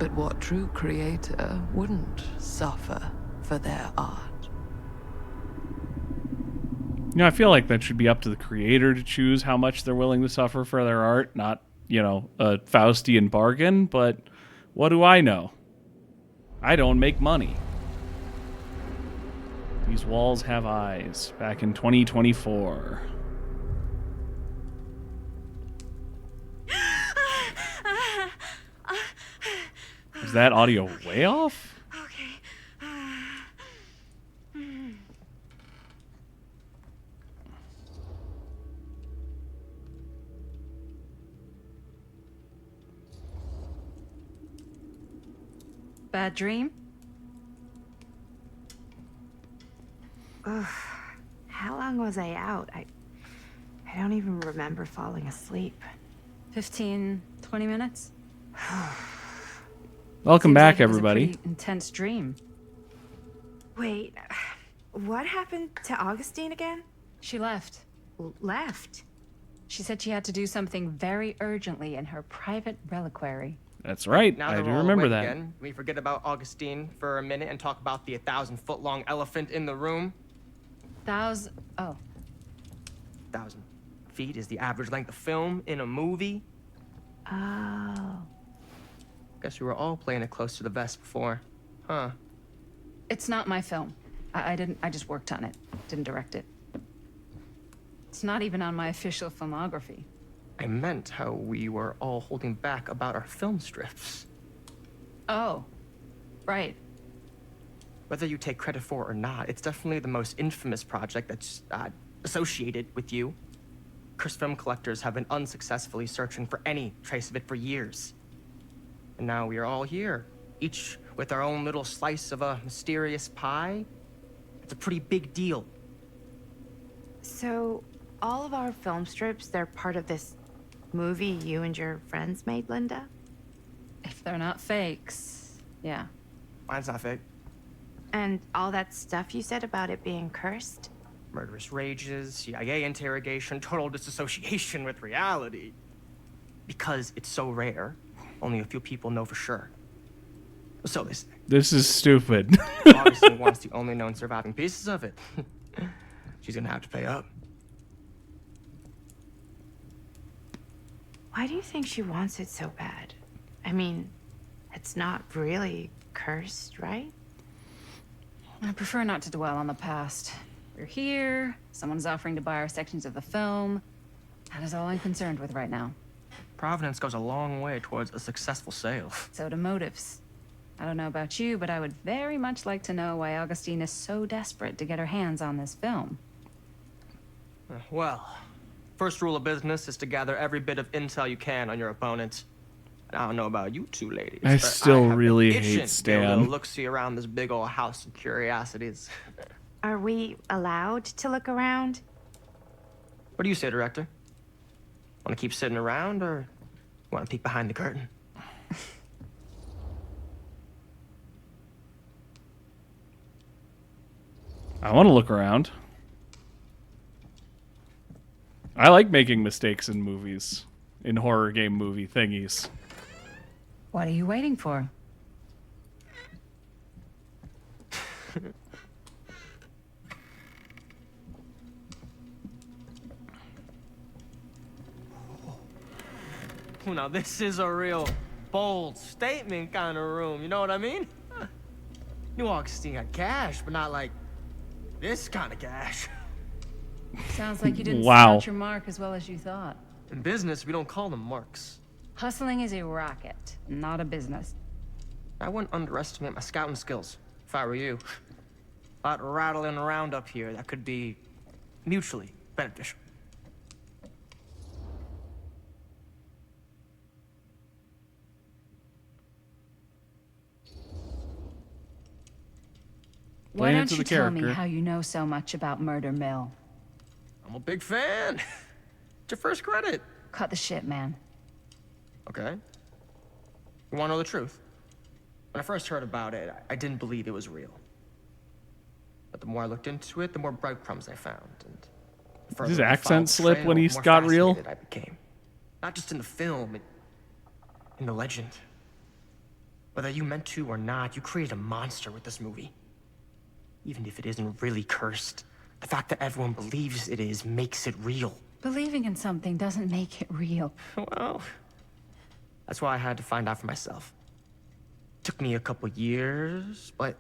But what true creator wouldn't suffer for their art? I feel like that should be up to the creator to choose how much they're willing to suffer for their art, not, a Faustian bargain, but what do I know? I don't make money. These walls have eyes. Back in 2024. Is that audio way off? Okay. Bad dream? Ugh. How long was I out? I don't even remember falling asleep. 15, 20 minutes? Welcome Seems back, like it was a everybody. pretty intense dream. Wait, what happened to Augustine again? She left. Left? She said she had to do something very urgently in her private reliquary. That's right. Now I that do we're all remember awake that. again, we forget about Augustine for a minute and talk about the 1,000-foot-long elephant in the room. Oh. 1,000 feet is the average length of film in a movie. Oh. Guess we were all playing it close to the vest before, huh? It's not my film. I just worked on it. Didn't direct it. It's not even on my official filmography. I meant how we were all holding back about our film strips. Oh. Right. Whether you take credit for it or not, it's definitely the most infamous project that's associated with you. Cursed film collectors have been unsuccessfully searching for any trace of it for years. And now we are all here, each with our own little slice of a mysterious pie. It's a pretty big deal. So, all of our film strips, they're part of this movie you and your friends made, Linda? If they're not fakes, yeah. Mine's not fake. And all that stuff you said about it being cursed? Murderous rages, CIA interrogation, total disassociation with reality. Because it's so rare, only a few people know for sure. So they say. This is stupid. Augustine wants the only known surviving pieces of it. She's gonna have to pay up. Why do you think she wants it so bad? I mean, it's not really cursed, right? I prefer not to dwell on the past. We're here, someone's offering to buy our sections of the film. That is all I'm concerned with right now. Providence goes a long way towards a successful sale. So do motives. I don't know about you, but I would very much like to know why Augustine is so desperate to get her hands on this film. Well, first rule of business is to gather every bit of intel you can on your opponent. And I don't know about you two ladies, I but still have been really itching hate to get a Stan. little look-see around this big old house of curiosities. Are we allowed to look around? What do you say, director? Want to keep sitting around, or want to peek behind the curtain? I want to look around. I like making mistakes in movies, in horror game movie thingies. What are you waiting for? Well, now this is a real bold statement kind of room, you know what I mean? New Augustine got cash, but not like this kind of cash. Sounds like you didn't Wow. start your mark as well as you thought. In business, we don't call them marks. Hustling is a racket, not a business. I wouldn't underestimate my scouting skills, if I were you. A lot rattling around up here that could be mutually beneficial. Why Playing don't into you the tell me character. how you know so much about Murder Mill? I'm a big fan. It's your first credit. Cut the shit, man. Okay. You want to know the truth? When I first heard about it, I didn't believe it was real. But the more I looked into it, the more breadcrumbs I found. And the further his I accent followed the slip trail, when he the more got real? fascinated I became. Not just in the film, in the legend. Whether you meant to or not, you created a monster with this movie. Even if it isn't really cursed, the fact that everyone believes it is makes it real. Believing in something doesn't make it real. Well, that's why I had to find out for myself. Took me a couple years, but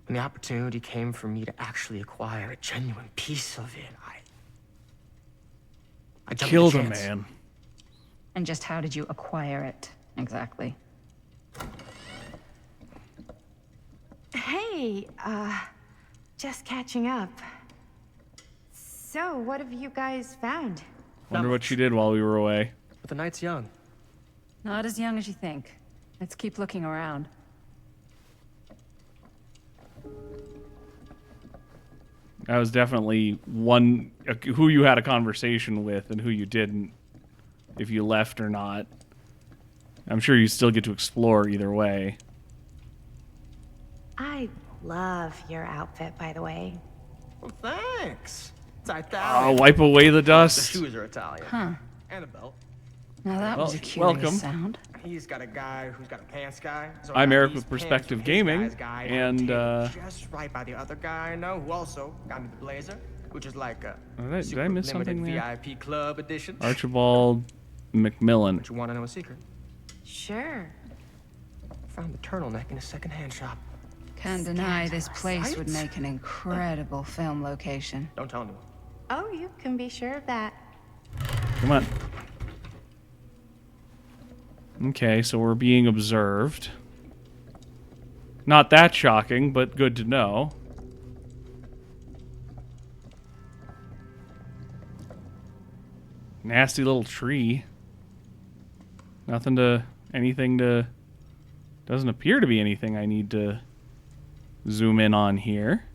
when the opportunity came for me to actually acquire a genuine piece of it, I jumped Killed the a chance. man. And just how did you acquire it, exactly? Hey, just catching up. So, what have you guys found? Wonder what she did while we were away. But the night's young. Not as young as you think. Let's keep looking around. That was definitely one who you had a conversation with and who you didn't, if you left or not. I'm sure you still get to explore either way. I love your outfit, by the way. Well, thanks. It's I'll Italian. wipe away the The dust. shoes are Italian. Huh. And a belt. Now that was a Well, curious welcome. sound. He's got a guy who's got a pants guy. So I'm I got Eric these with pants Perspective from his Gaming, guy's guy, and, tailored just right by the other guy I know who also got me the blazer, which is like a Did super I miss limited something there? VIP club edition. Archibald McMillan. But you want to know a secret? Sure. Found the turtleneck in a secondhand shop. Can't deny this place would Scandalous. make an incredible film location. Don't tell anyone. Oh, you can be sure of that. Come on. Okay, so we're being observed. Not that shocking, but good to know. Nasty little tree. Anything to... Doesn't appear to be anything I need to zoom in on here.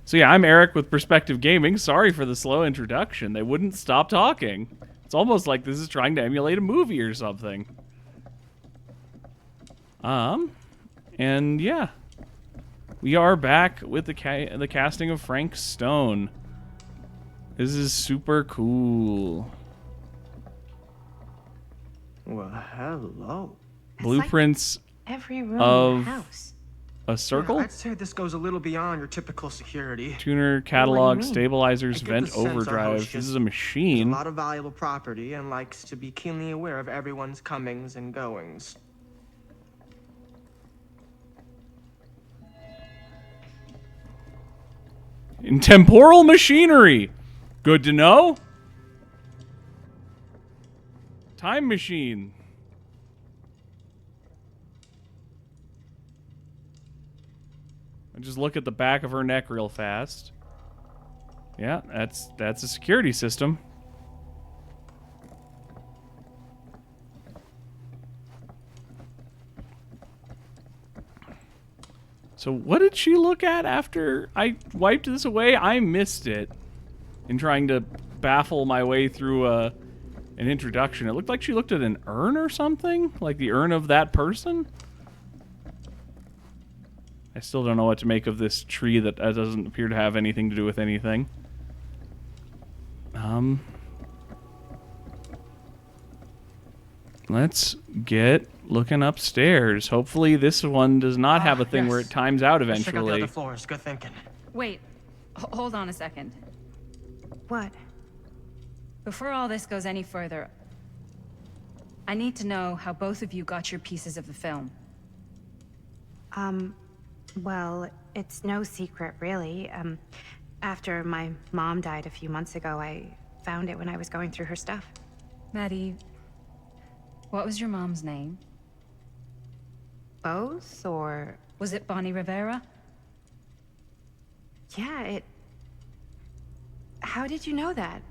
So yeah, I'm Eric with Perspective Gaming. Sorry for the slow introduction. They wouldn't stop talking. It's almost like this is trying to emulate a movie or something. And yeah. We are back with the casting of Frank Stone. This is super cool. Well, hello. It's Blueprints like every room of in the house. a circle? Yeah, I'd say this goes a little beyond your typical security. Tuner, catalog, mean? stabilizers, I get vent the sense our overdrive. host This is just a Has machine. a lot of valuable property and likes to be keenly aware of everyone's comings and goings. In temporal machinery. Good to know. Time machine. I just look at the back of her neck real fast. Yeah, that's a security system. So what did she look at after I wiped this away? I missed it in trying to baffle my way through an introduction. It looked like she looked at an urn or something, like the urn of that person. I still don't know what to make of this tree that doesn't appear to have anything to do with anything. Let's get looking upstairs. Hopefully this one does not have a thing where it yes. times out Let's check out the eventually. other floors. Good thinking. Wait, hold on a second. What? Before all this goes any further, I need to know how both of you got your pieces of the film. Well, it's no secret, really. After my mom died a few months ago, I found it when I was going through her stuff. Maddie, what was your mom's name? Both, or... Was it Bonnie Rivera? Yeah, it... How did you know that?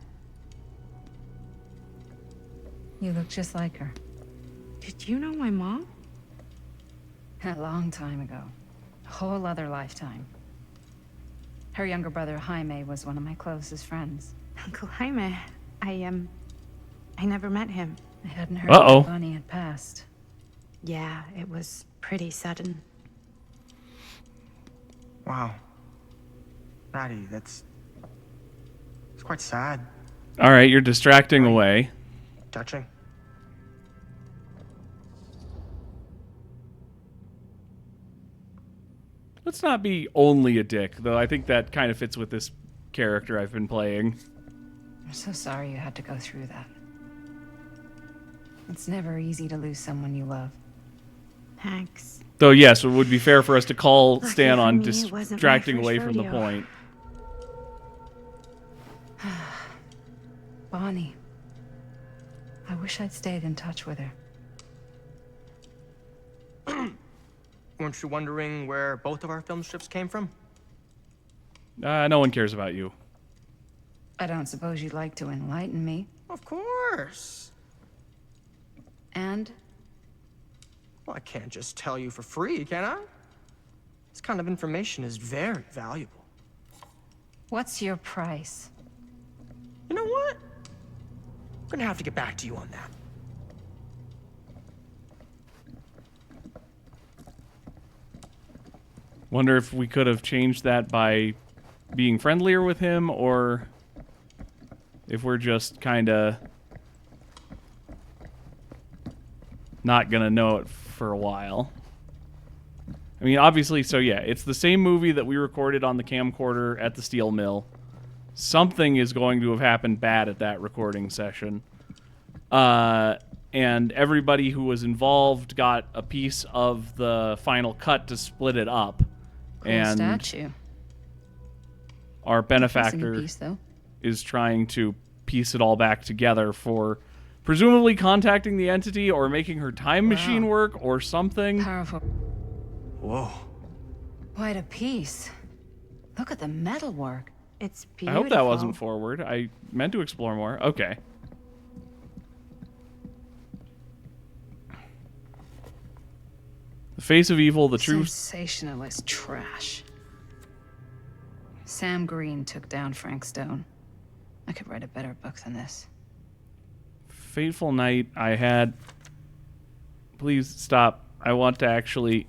You look just like her. Did you know my mom? A long time ago. A whole other lifetime. Her younger brother, Jaime, was one of my closest friends. Uncle Jaime. I never met him. I hadn't heard Uh-oh. that Bonnie had passed. Yeah, it was pretty sudden. Wow. Maddie, it's quite sad. All right, you're distracting away. Touching. Let's not be only a dick, though. I think that kind of fits with this character I've been playing. I'm so sorry you had to go through that. It's never easy to lose someone you love. Thanks. Though, yes, it would be fair for us to call Lucky Stan for on me, it wasn't my distracting first away from the rodeo. point. Bonnie. I wish I'd stayed in touch with her. Weren't you wondering where both of our film strips came from? No one cares about you. I don't suppose you'd like to enlighten me. Of course. And? Well, I can't just tell you for free, can I? This kind of information is very valuable. What's your price? You know what? I'm gonna have to get back to you on that. Wonder if we could have changed that by being friendlier with him, or if we're just kind of not gonna know it for a while. I mean, obviously, so yeah, it's the same movie that we recorded on the camcorder at the steel mill. Something is going to have happened bad at that recording session. And everybody who was involved got a piece of the final cut to split it up. Cool And statue. our Missing a benefactor piece, though. is trying to piece it all back together for presumably contacting the entity or making her time machine work or something. Powerful. Whoa. Quite a piece. Look at the metalwork. It's I beautiful. hope that wasn't forward. I meant to explore more. Okay. The face of evil, the true... Sensationalist trash. Sam Green took down Frank Stone. I could write a better book than this. Fateful night I had... Please stop. I want to actually...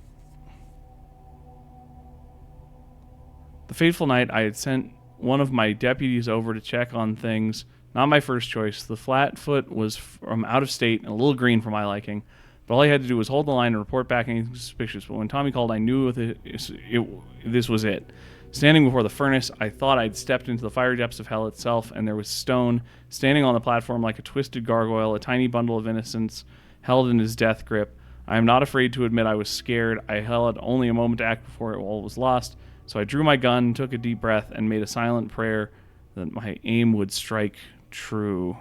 The fateful night I had sent one of my deputies over to check on things. Not my first choice. The Flatfoot was from out of state and a little green for my liking. But all I had to do was hold the line and report back anything suspicious. But when Tommy called, I knew this was it. Standing before the furnace, I thought I'd stepped into the fire depths of hell itself, and there was Stone, standing on the platform like a twisted gargoyle, a tiny bundle of innocence held in his death grip. I am not afraid to admit I was scared. I held only a moment to act before all was lost. So I drew my gun, took a deep breath, and made a silent prayer that my aim would strike true.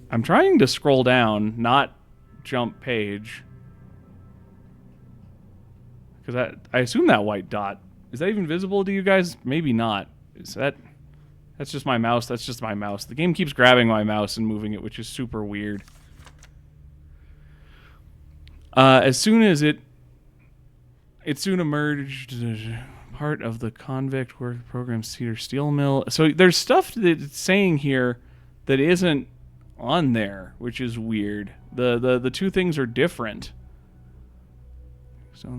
I'm trying to scroll down, not jump page. Because I assume that white dot, is that even visible to you guys? Maybe not. Is that... That's just my mouse. That's just my mouse. The game keeps grabbing my mouse and moving it, which is super weird. As soon as it soon emerged part of the convict work program Cedar Steel Mill. So there's stuff that it's saying here that isn't on there, which is weird. The two things are different. So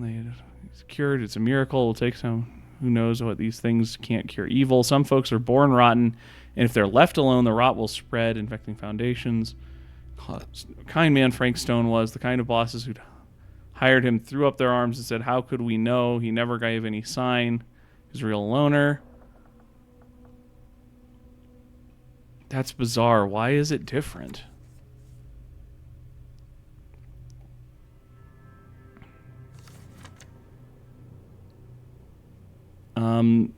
it's cured. It's a miracle. It'll take some. Who knows what these things can't cure evil. Some folks are born rotten, and if they're left alone, the rot will spread, infecting foundations. Kind man Frank Stone was. The kind of bosses who'd hired him threw up their arms and said, "How could we know?" He never gave any sign. He's a real loner. That's bizarre. Why is it different?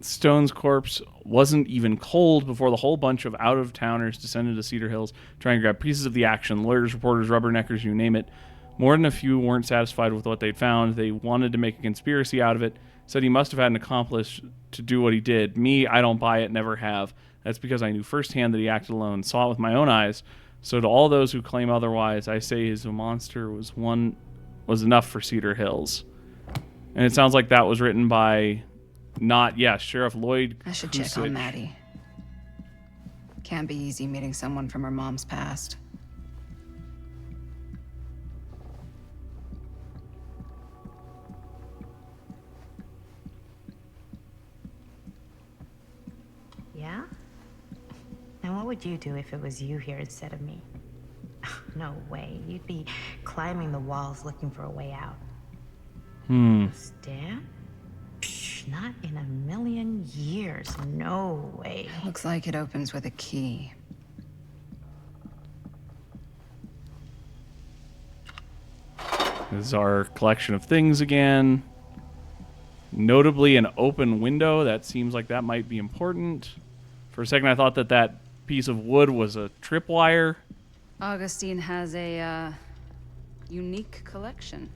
Stone's corpse wasn't even cold before the whole bunch of out-of-towners descended to Cedar Hills, trying to grab pieces of the action. Lawyers, reporters, rubberneckers, you name it. More than a few weren't satisfied with what they'd found. They wanted to make a conspiracy out of it. Said he must have had an accomplice to do what he did. Me, I don't buy it, never have. That's because I knew firsthand that he acted alone, saw it with my own eyes. So to all those who claim otherwise, I say his monster was enough for Cedar Hills. And it sounds like that was written by... Sheriff Lloyd I should Kusich. check on Maddie. Can't be easy meeting someone from her mom's past. Yeah? Now what would you do if it was you here instead of me? No way. You'd be climbing the walls looking for a way out. Stan? Psh, not in a million years. No way. Looks like it opens with a key. This is our collection of things again. Notably, an open window. That seems like that might be important. For a second, I thought that that piece of wood was a tripwire. Augustine has a unique collection.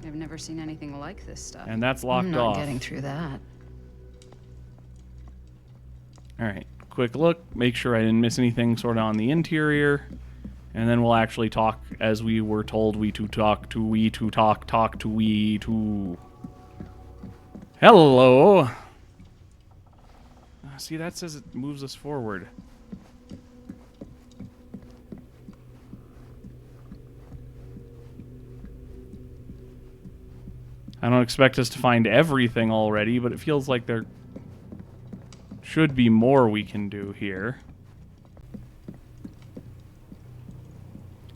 I've never seen anything like this stuff. And that's locked I'm not off. getting through that. All right, quick look. Make sure I didn't miss anything sort of on the interior. And then we'll actually talk as we were told we to talk to we to talk to we to. Hello. See, that says it moves us forward. I don't expect us to find everything already, but it feels like there should be more we can do here.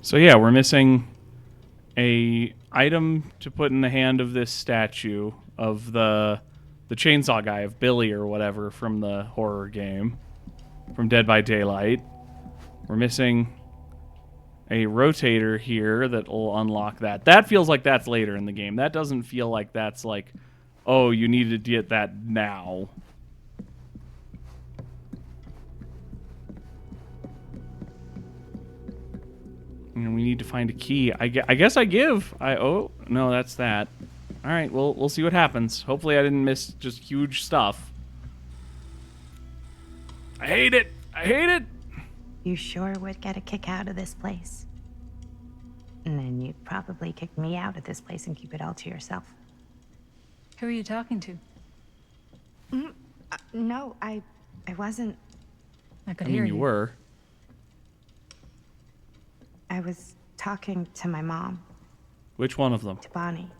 So yeah, we're missing a item to put in the hand of this statue of the chainsaw guy, of Billy or whatever from the horror game, from Dead by Daylight. We're missing a rotator here that will unlock that. That feels like that's later in the game. That doesn't feel like that's like, oh, you need to get that now. And we need to find a key. I guess I give. Oh, no, that's that. All right, well, we'll see what happens. Hopefully I didn't miss just huge stuff. I hate it. I hate it. You sure would get a kick out of this place. And then you'd probably kick me out of this place and keep it all to yourself. Who are you talking to? No, I wasn't. I could I hear mean, you were. I was talking to my mom, Which one of them? to Bonnie.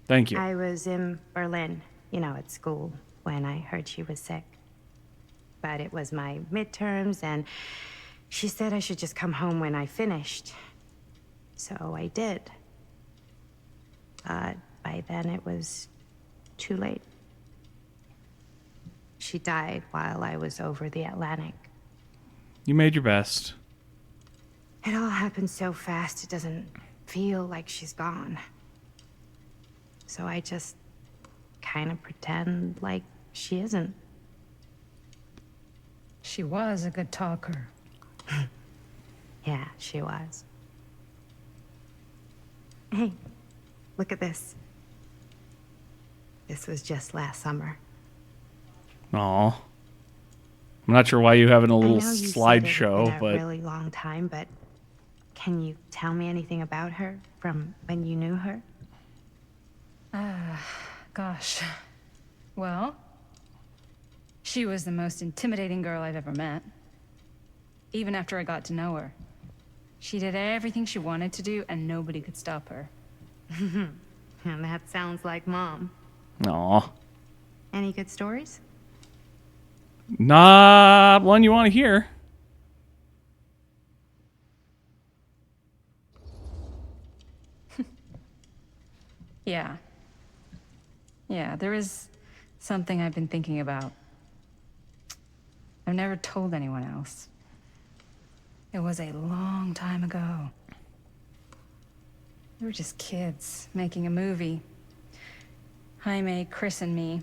Thank you. I was in Berlin, at school, when I heard she was sick. But it was my midterms, and she said I should just come home when I finished. So I did. But by then it was too late. She died while I was over the Atlantic. You made your best. It all happened so fast, it doesn't feel like she's gone. So I just kind of pretend like she isn't. She was a good talker. Yeah, she was. Hey, look at this. This was just last summer. Aw. I'm not sure why you have it in a little I know you said it had slideshow, been a but really long time, but can you tell me anything about her from when you knew her? Gosh. Well, she was the most intimidating girl I've ever met. Even after I got to know her. She did everything she wanted to do, and nobody could stop her. And that sounds like Mom. aw. Any good stories? Not one you want to hear. Yeah. Yeah, there is something I've been thinking about. I've never told anyone else. It was a long time ago. We were just kids making a movie. Jaime, Chris, and me.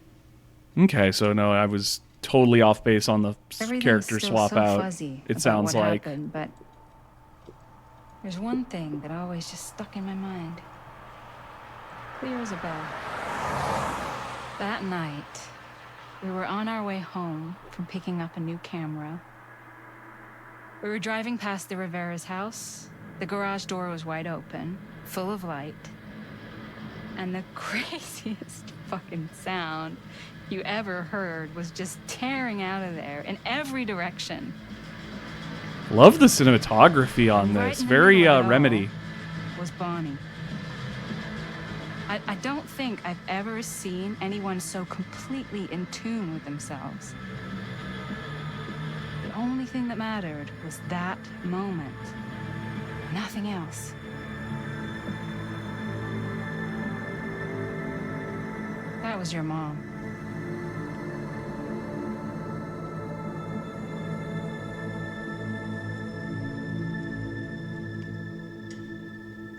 Okay, so no, I was totally off base on the Everything's character still swap so out. fuzzy It about sounds what like. happened, but there's one thing that always just stuck in my mind. Clear as a bell. That night, we were on our way home from picking up a new camera. We were driving past the Rivera's house. The garage door was wide open, full of light. And the craziest fucking sound you ever heard was just tearing out of there in every direction. Love the cinematography on Right this. in the Very middle of it Remedy. all was Bonnie. I don't think I've ever seen anyone so completely in tune with themselves. The only thing that mattered was that moment. nothing else. That was your mom.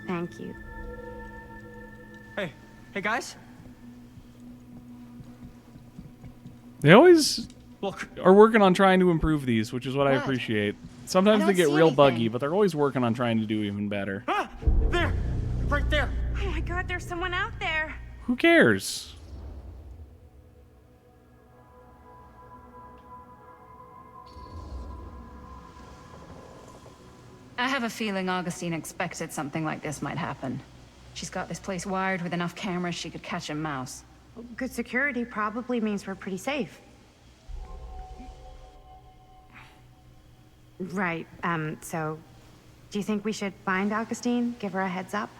Thank you. Hey guys. They always Look. are working on trying to improve these, which is what I What? appreciate. Sometimes I they don't get see real anything. buggy, but they're always working on trying to do even better. Ah! There! Right there! Oh my God, there's someone out there. Who cares? I have a feeling Augustine expected something like this might happen. She's got this place wired with enough cameras she could catch a mouse. Good security probably means we're pretty safe. Right, so do you think we should find Augustine? Give her a heads up?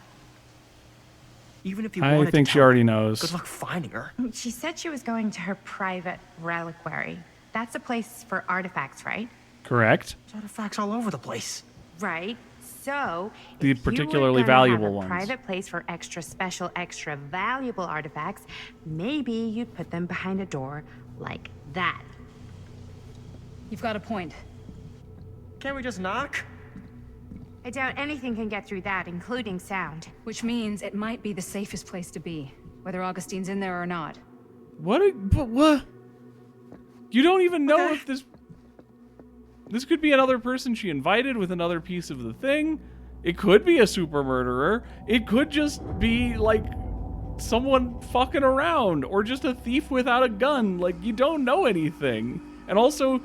Even if you I wanted think to she tell already her, knows. Good luck finding her. She said she was going to her private reliquary. That's a place for artifacts, right? Correct? There's artifacts all over the place. Right. So, The if you were particularly gonna valuable have a ones. private place for extra special, extra valuable artifacts, maybe you'd put them behind a door like that. You've got a point. Can't we just knock? I doubt anything can get through that, including sound. Which means it might be the safest place to be, whether Augustine's in there or not. But what? You don't even know if this could be another person she invited with another piece of the thing. It could be a super murderer. It could just be like someone fucking around or just a thief without a gun. Like, you don't know anything. And also,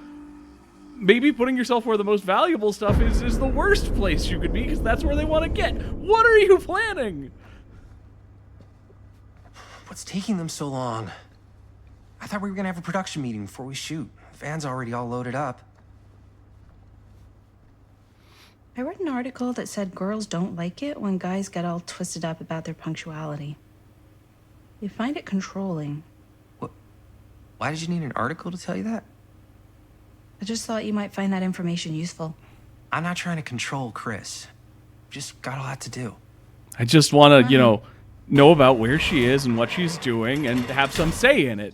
maybe putting yourself where the most valuable stuff is the worst place you could be because that's where they want to get. What are you planning? What's taking them so long? I thought we were gonna have a production meeting before we shoot. Van's already all loaded up. I read an article that said girls don't like it when guys get all twisted up about their punctuality. They find it controlling. What? Why did you need an article to tell you that? I just thought you might find that information useful. I'm not trying to control Chris. Just got a lot to do. I just want to, know about where she is and what she's doing and have some say in it.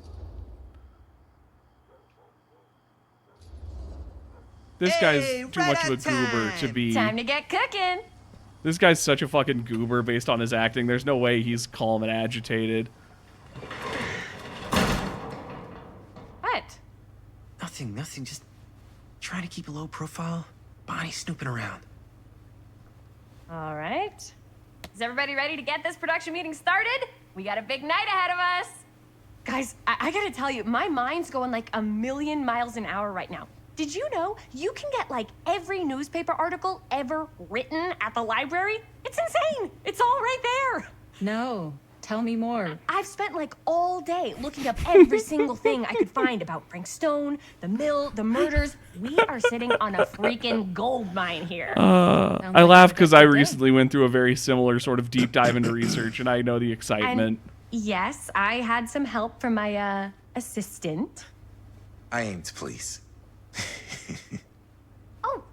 This guy's too much of a goober to be. Time to get cooking. This guy's such a fucking goober based on his acting. There's no way he's calm and agitated. What? Nothing. Just trying to keep a low profile. Bonnie snooping around. All right. Is everybody ready to get this production meeting started? We got a big night ahead of us. Guys, I gotta tell you, my mind's going like a million miles an hour right now. Did you know you can get like every newspaper article ever written at the library? It's insane. It's all right there. No, tell me more. I've spent like all day looking up every single thing I could find about Frank Stone, the mill, the murders. We are sitting on a freaking gold mine here. I laugh because I recently went through a very similar sort of deep dive into research, and I know the excitement. Yes, I had some help from my assistant. I aim to please. Oh,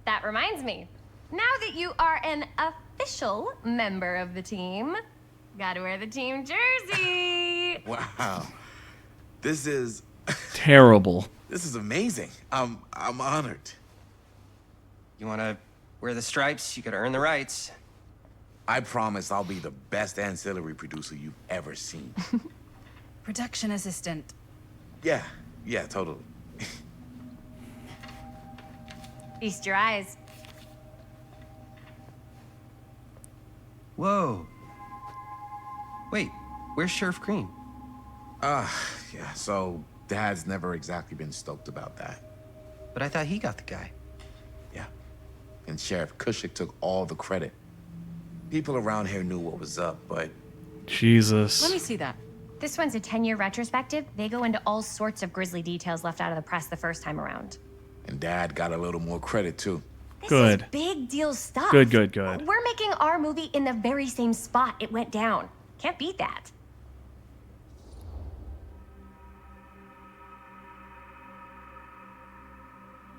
that reminds me. Now that you are an official member of the team, gotta wear the team jersey. Wow. This is Terrible. this is amazing. I'm honored. You wanna wear the stripes? You gotta earn the rights. I promise I'll be the best ancillary producer you've ever seen. Production assistant. Yeah, totally. Feast your eyes. Whoa. Wait, where's Sheriff Green? Yeah, so Dad's never exactly been stoked about that. But I thought he got the guy. Yeah. And Sheriff Kushik took all the credit. People around here knew what was up, but Jesus. Let me see that. This one's a 10-year retrospective. They go into all sorts of grisly details left out of the press the first time around. and Dad got a little more credit too. This Good. is big deal stuff. Good. We're making our movie in the very same spot it went down. Can't beat that.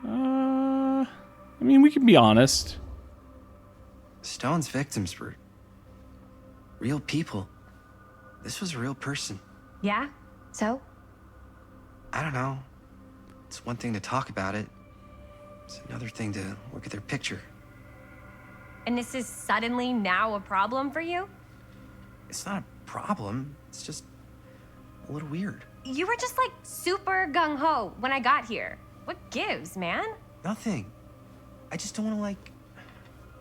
I mean, we can be honest. Stone's victims were real people. This was a real person. Yeah? So? I don't know. It's one thing to talk about it. It's another thing to look at their picture. And this is suddenly now a problem for you? It's not a problem. It's just a little weird. You were just like super gung-ho when I got here. What gives, man? Nothing. I just don't want to, like,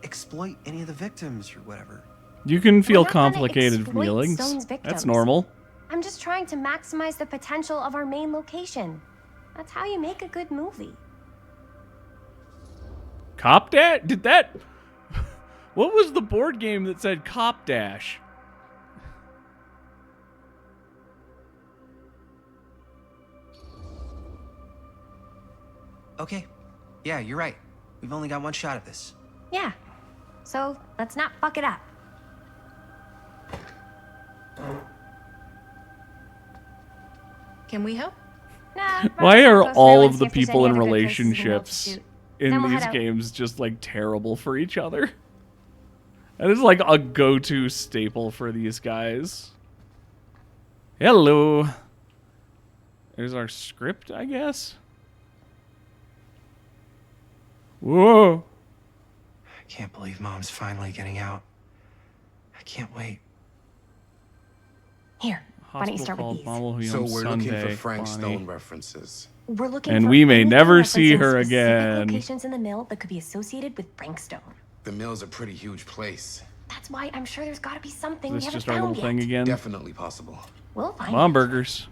exploit any of the victims or whatever. You can feel We're not gonna complicated exploit feelings. Stone's victims. That's normal. I'm just trying to maximize the potential of our main location. That's how you make a good movie. Cop Dash? Did that... What was the board game that said Cop Dash? Okay. Yeah, you're right. We've only got one shot at this. Yeah. So let's not fuck it up. Can we help? Nah, Why Robert's are close all by of and the see if there's people any in other good places in the world to relationships shoot. in Then we'll these head out. games just like terrible for each other? That is like a go-to staple for these guys. Hello. There's our script, I guess. Whoa. I can't believe Mom's finally getting out. I can't wait. Here, why don't you Hospital start with called these? Mama Who So Owns we're Sunday, looking for Frank Bonnie. Stone references. We're looking And for we may anything never see referencing her specific again. Locations in the mill that could be associated with Frank Stone. The mill's a pretty huge place. That's why I'm sure there's got to be something Is we this haven't just our little found thing yet. again? Definitely possible. We'll find Mom it. burgers.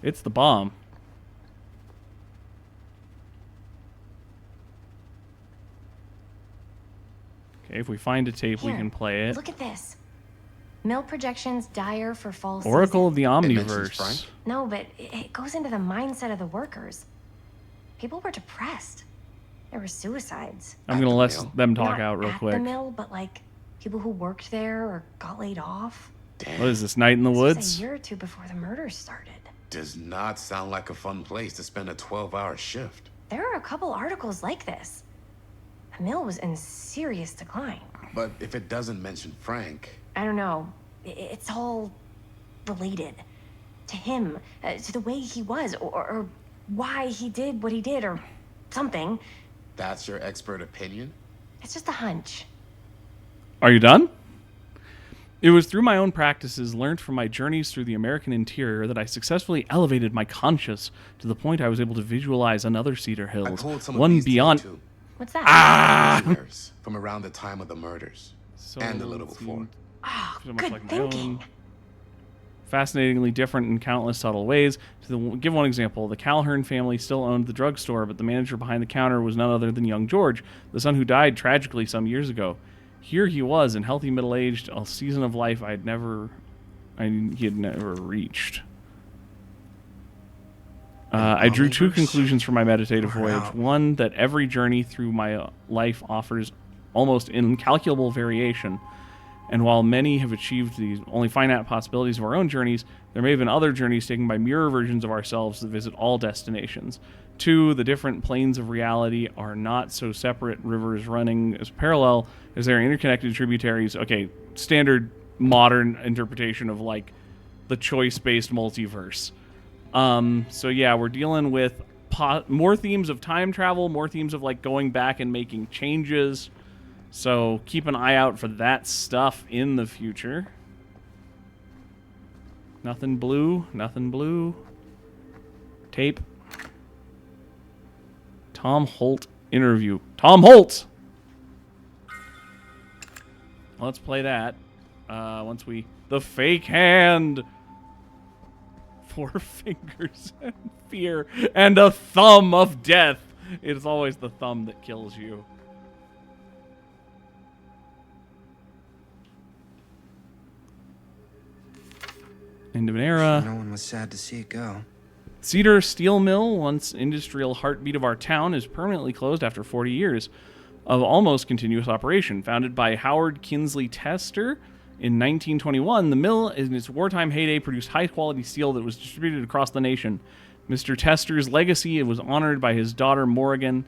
It's the bomb. Okay, if we find a tape, we Here, can play it. Look at this. Mill projections dire for fall Oracle of season. the mentions Omniverse. Frank? No, but it goes into the mindset of the workers. People were depressed. There were suicides. I'm At gonna the let mill. them talk Not out real at quick. the mill, but like people who worked there or got laid off. Damn. What is this, Night in the This was Woods? a year or two before the murders started. Does not sound like a fun place to spend a 12-hour shift. There are a couple articles like this. The mill was in serious decline. But if it doesn't mention Frank, I don't know. It's all related to him, to the way he was, or why he did what he did, or something. that's your expert opinion? It's just a hunch. Are you done? It was through my own practices, learned from my journeys through the American interior, that I successfully elevated my conscious to the point I was able to visualize another Cedar I Hills, pulled some of one these today, beyond. too. What's that? Nightmares from around the time of the murders. So And a little it before. seemed Oh, so much good like my thinking. own. Fascinatingly different in countless subtle ways. Give one example. The Calhoun family still owned the drugstore, but the manager behind the counter was none other than young George, the son who died tragically some years ago. Here he was, in healthy middle-aged, a season of life he had never reached. I drew two Omniverse? conclusions from my meditative We're voyage. out. One, that every journey through my life offers almost incalculable variation. And while many have achieved these only finite possibilities of our own journeys, there may have been other journeys taken by mirror versions of ourselves that visit all destinations. Two, the different planes of reality are not so separate rivers running as parallel as they are interconnected tributaries. Okay, standard modern interpretation of like the choice-based multiverse. So yeah, we're dealing with more themes of time travel, more themes of like going back and making changes. So keep an eye out for that stuff in the future. Nothing blue, nothing blue. Tape. Tom Holt interview. Tom Holt! Let's play that. Once we... The fake hand! 4 fingers and fear and a thumb of death. It's always the thumb that kills you. End of an era. No one was sad to see it go. Cedar Steel Mill, once industrial heartbeat of our town, is permanently closed after 40 years of almost continuous operation. Founded by Howard Kinsley Tester in 1921, the mill in its wartime heyday produced high-quality steel that was distributed across the nation. Mr. Tester's legacy was honored by his daughter Morgan.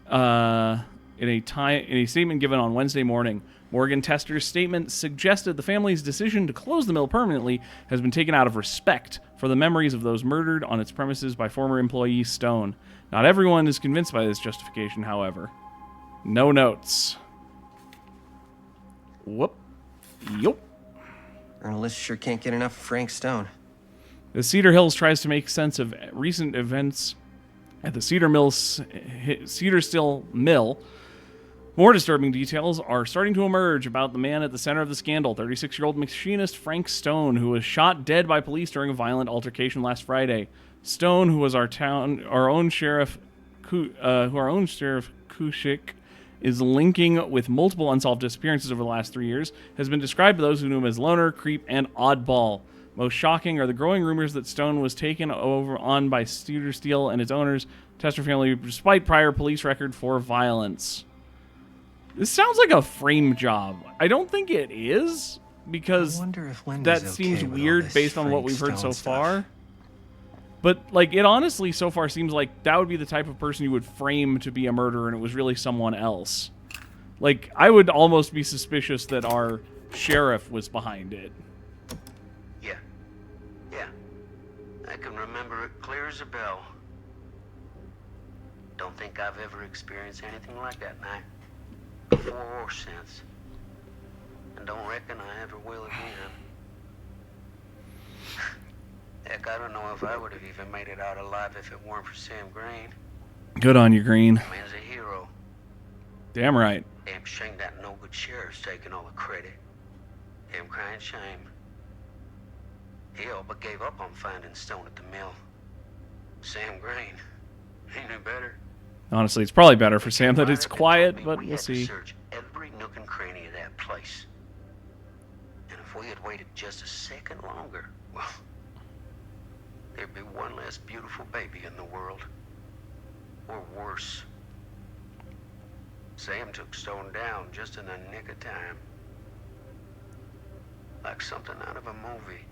It In a statement given on Wednesday morning, Morgan Tester's statement suggested the family's decision to close the mill permanently has been taken out of respect for the memories of those murdered on its premises by former employee Stone. Not everyone is convinced by this justification, however. No notes. Whoop. Yup. Journalists sure can't get enough of Frank Stone. The Cedar Hills tries to make sense of recent events at the Cedar Still Mill. More disturbing details are starting to emerge about the man at the center of the scandal, 36-year-old machinist Frank Stone, who was shot dead by police during a violent altercation last Friday. Stone, who was our own sheriff Kushik, is linking with multiple unsolved disappearances over the last 3 years, has been described by those who knew him as loner, creep, and oddball. Most shocking are the growing rumors that Stone was taken on by Cedar Steel and its owners, Tester family, despite prior police record for violence. This sounds like a frame job. I don't think it is, because that seems weird based on what we've heard so far. But, like, it honestly so far seems like that would be the type of person you would frame to be a murderer, and it was really someone else. Like, I would almost be suspicious that our sheriff was behind it. Yeah. I can remember it clear as a bell. Don't think I've ever experienced anything like that night. Before or since. And don't reckon I ever will again. Heck, I don't know if I would have even made it out alive if it weren't for Sam Green. Good on you, Green. Man's a hero. Damn right. Damn shame that no good sheriff's taking all the credit. Damn crying shame. He all but gave up on finding Stone at the mill. Sam Green. He knew better. Honestly, it's probably better for Sam that it's quiet, but we'll see. Search every nook and cranny of that place. And if we had waited just a second longer, well, there'd be one less beautiful baby in the world. Or worse. Sam took Stone down just in the nick of time. Like something out of a movie.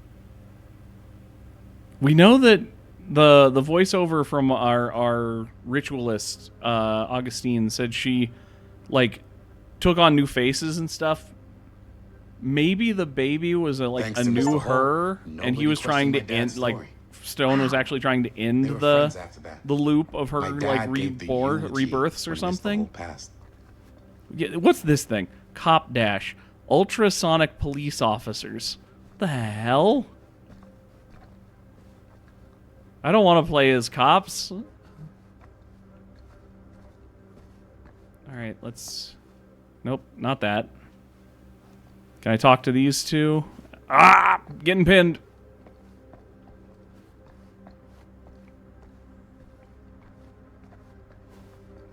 We know that the voiceover from our ritualist, Augustine, said she, like, took on new faces and stuff. Maybe the baby was a new her, and he was trying to end, like, Stone was actually trying to end the loop of her, like, rebirths or something. Yeah, what's this thing? Cop Dash. Ultrasonic police officers. The hell? I don't want to play as cops. Alright, let's... Nope, not that. Can I talk to these two? Ah! Getting pinned.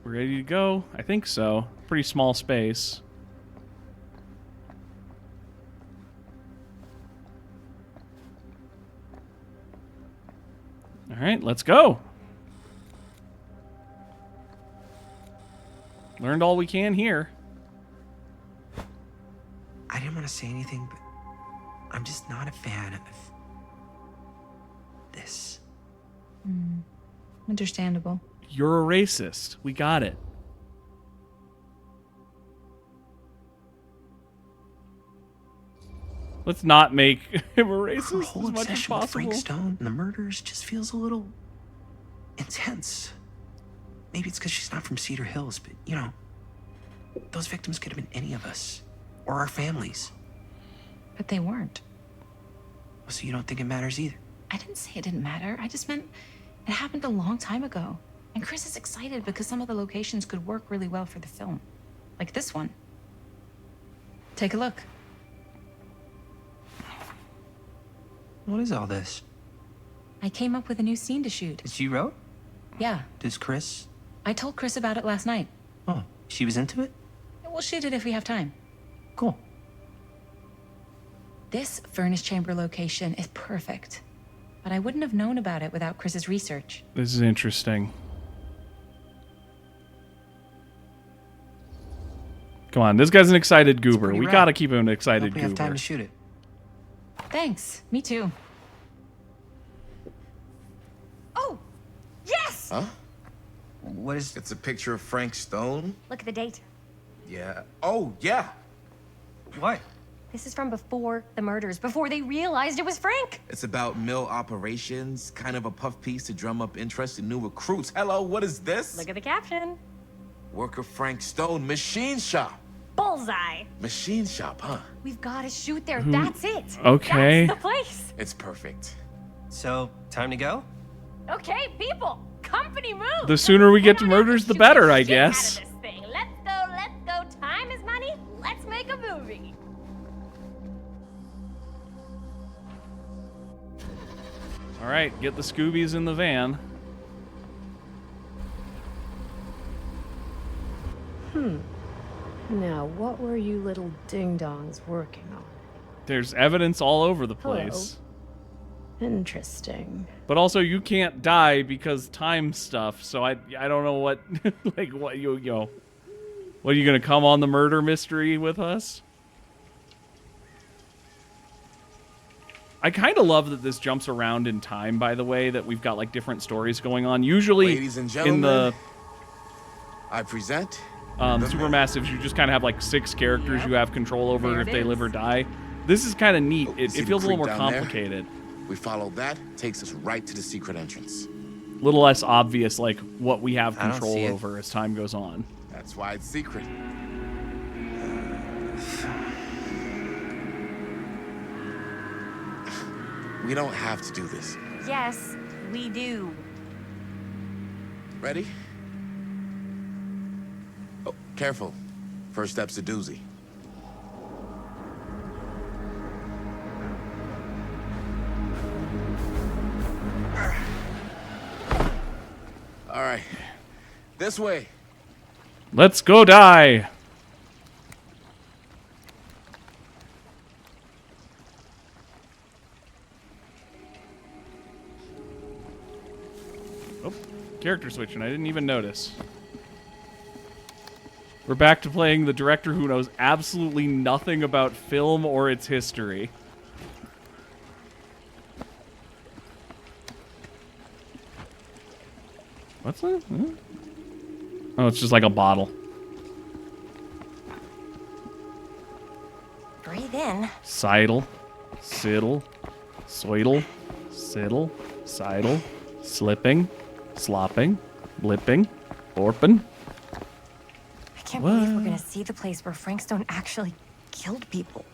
We're ready to go? I think so. Pretty small space. All right, let's go. Learned all we can here. I didn't want to say anything, but I'm just not a fan of this. Understandable. You're a racist. We got it. Let's not make him a racist Her whole as much as obsession with possible. Frank Stone and the murders just feels a little intense. Maybe it's because she's not from Cedar Hills, but, you know, those victims could have been any of us. Or our families. But they weren't. So you don't think it matters either? I didn't say it didn't matter. I just meant it happened a long time ago. And Chris is excited because some of the locations could work really well for the film. Like this one. Take a look. What is all this? I came up with a new scene to shoot. That you wrote? Yeah. Does Chris? I told Chris about it last night. Oh, she was into it? We'll shoot it if we have time. Cool. This furnace chamber location is perfect. But I wouldn't have known about it without Chris's research. This is interesting. Come on, this guy's an excited goober. We gotta keep him an excited goober. We have time to shoot it. Thanks. Me too. Oh! Yes! Huh? What is... It's a picture of Frank Stone. Look at the date. Yeah. Oh, yeah. What? This is from before the murders, before they realized it was Frank. It's about mill operations, kind of a puff piece to drum up interest in new recruits. Hello, what is this? Look at the caption. Worker Frank Stone, machine shop. Bullseye. Machine shop, huh? We've got to shoot there. That's it. Okay. That's the place. It's perfect. So, time to go? Okay, people. Company move. The sooner we get to murders, the better, I Shoot out of guess. this thing. Let's go, let's go. Time is money. Let's make a movie. All right, get the Scoobies in the van. Now, what were you little ding-dongs working on? There's evidence all over the place. Interesting. But also, you can't die because time stuff. So I don't know what, like what you know. What, are you gonna come on the murder mystery with us? I kind of love that this jumps around in time. By the way, that we've got like different stories going on. Usually, Ladies and gentlemen, in the I present Supermassives, you just kind of have like 6 characters you have control over if they live or die. This is kind of neat. It see the feels a little more creek down there? complicated. We follow that, takes us right to the secret entrance. A little less obvious, like what we have I don't control see it. over as time goes on. That's why it's secret. We don't have to do this. Yes, we do. Ready? Oh, careful. First step's a doozy. All right. This way. Let's go die. Oh, character switching. I didn't even notice. We're back to playing the director who knows absolutely nothing about film or its history. What's that? Huh? Oh, it's just like a bottle. Breathe in. Sidle, siddle, soidle, siddle, sidle, slipping, slopping, blipping, orping. I can't believe we're gonna see the place where Frank Stone actually killed people.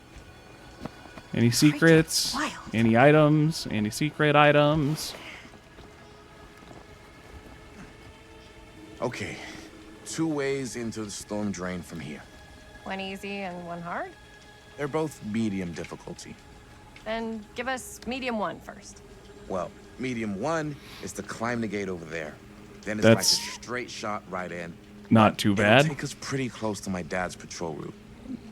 Any secrets? Wild. Any items? Any secret items? Okay. 2 ways into the storm drain from here. One easy and one hard? They're both medium difficulty. Then give us medium 1 first. Well, medium 1 is to climb the gate over there. Then it's That's like a straight shot right in. not too It'll bad. take us pretty close to my dad's patrol route.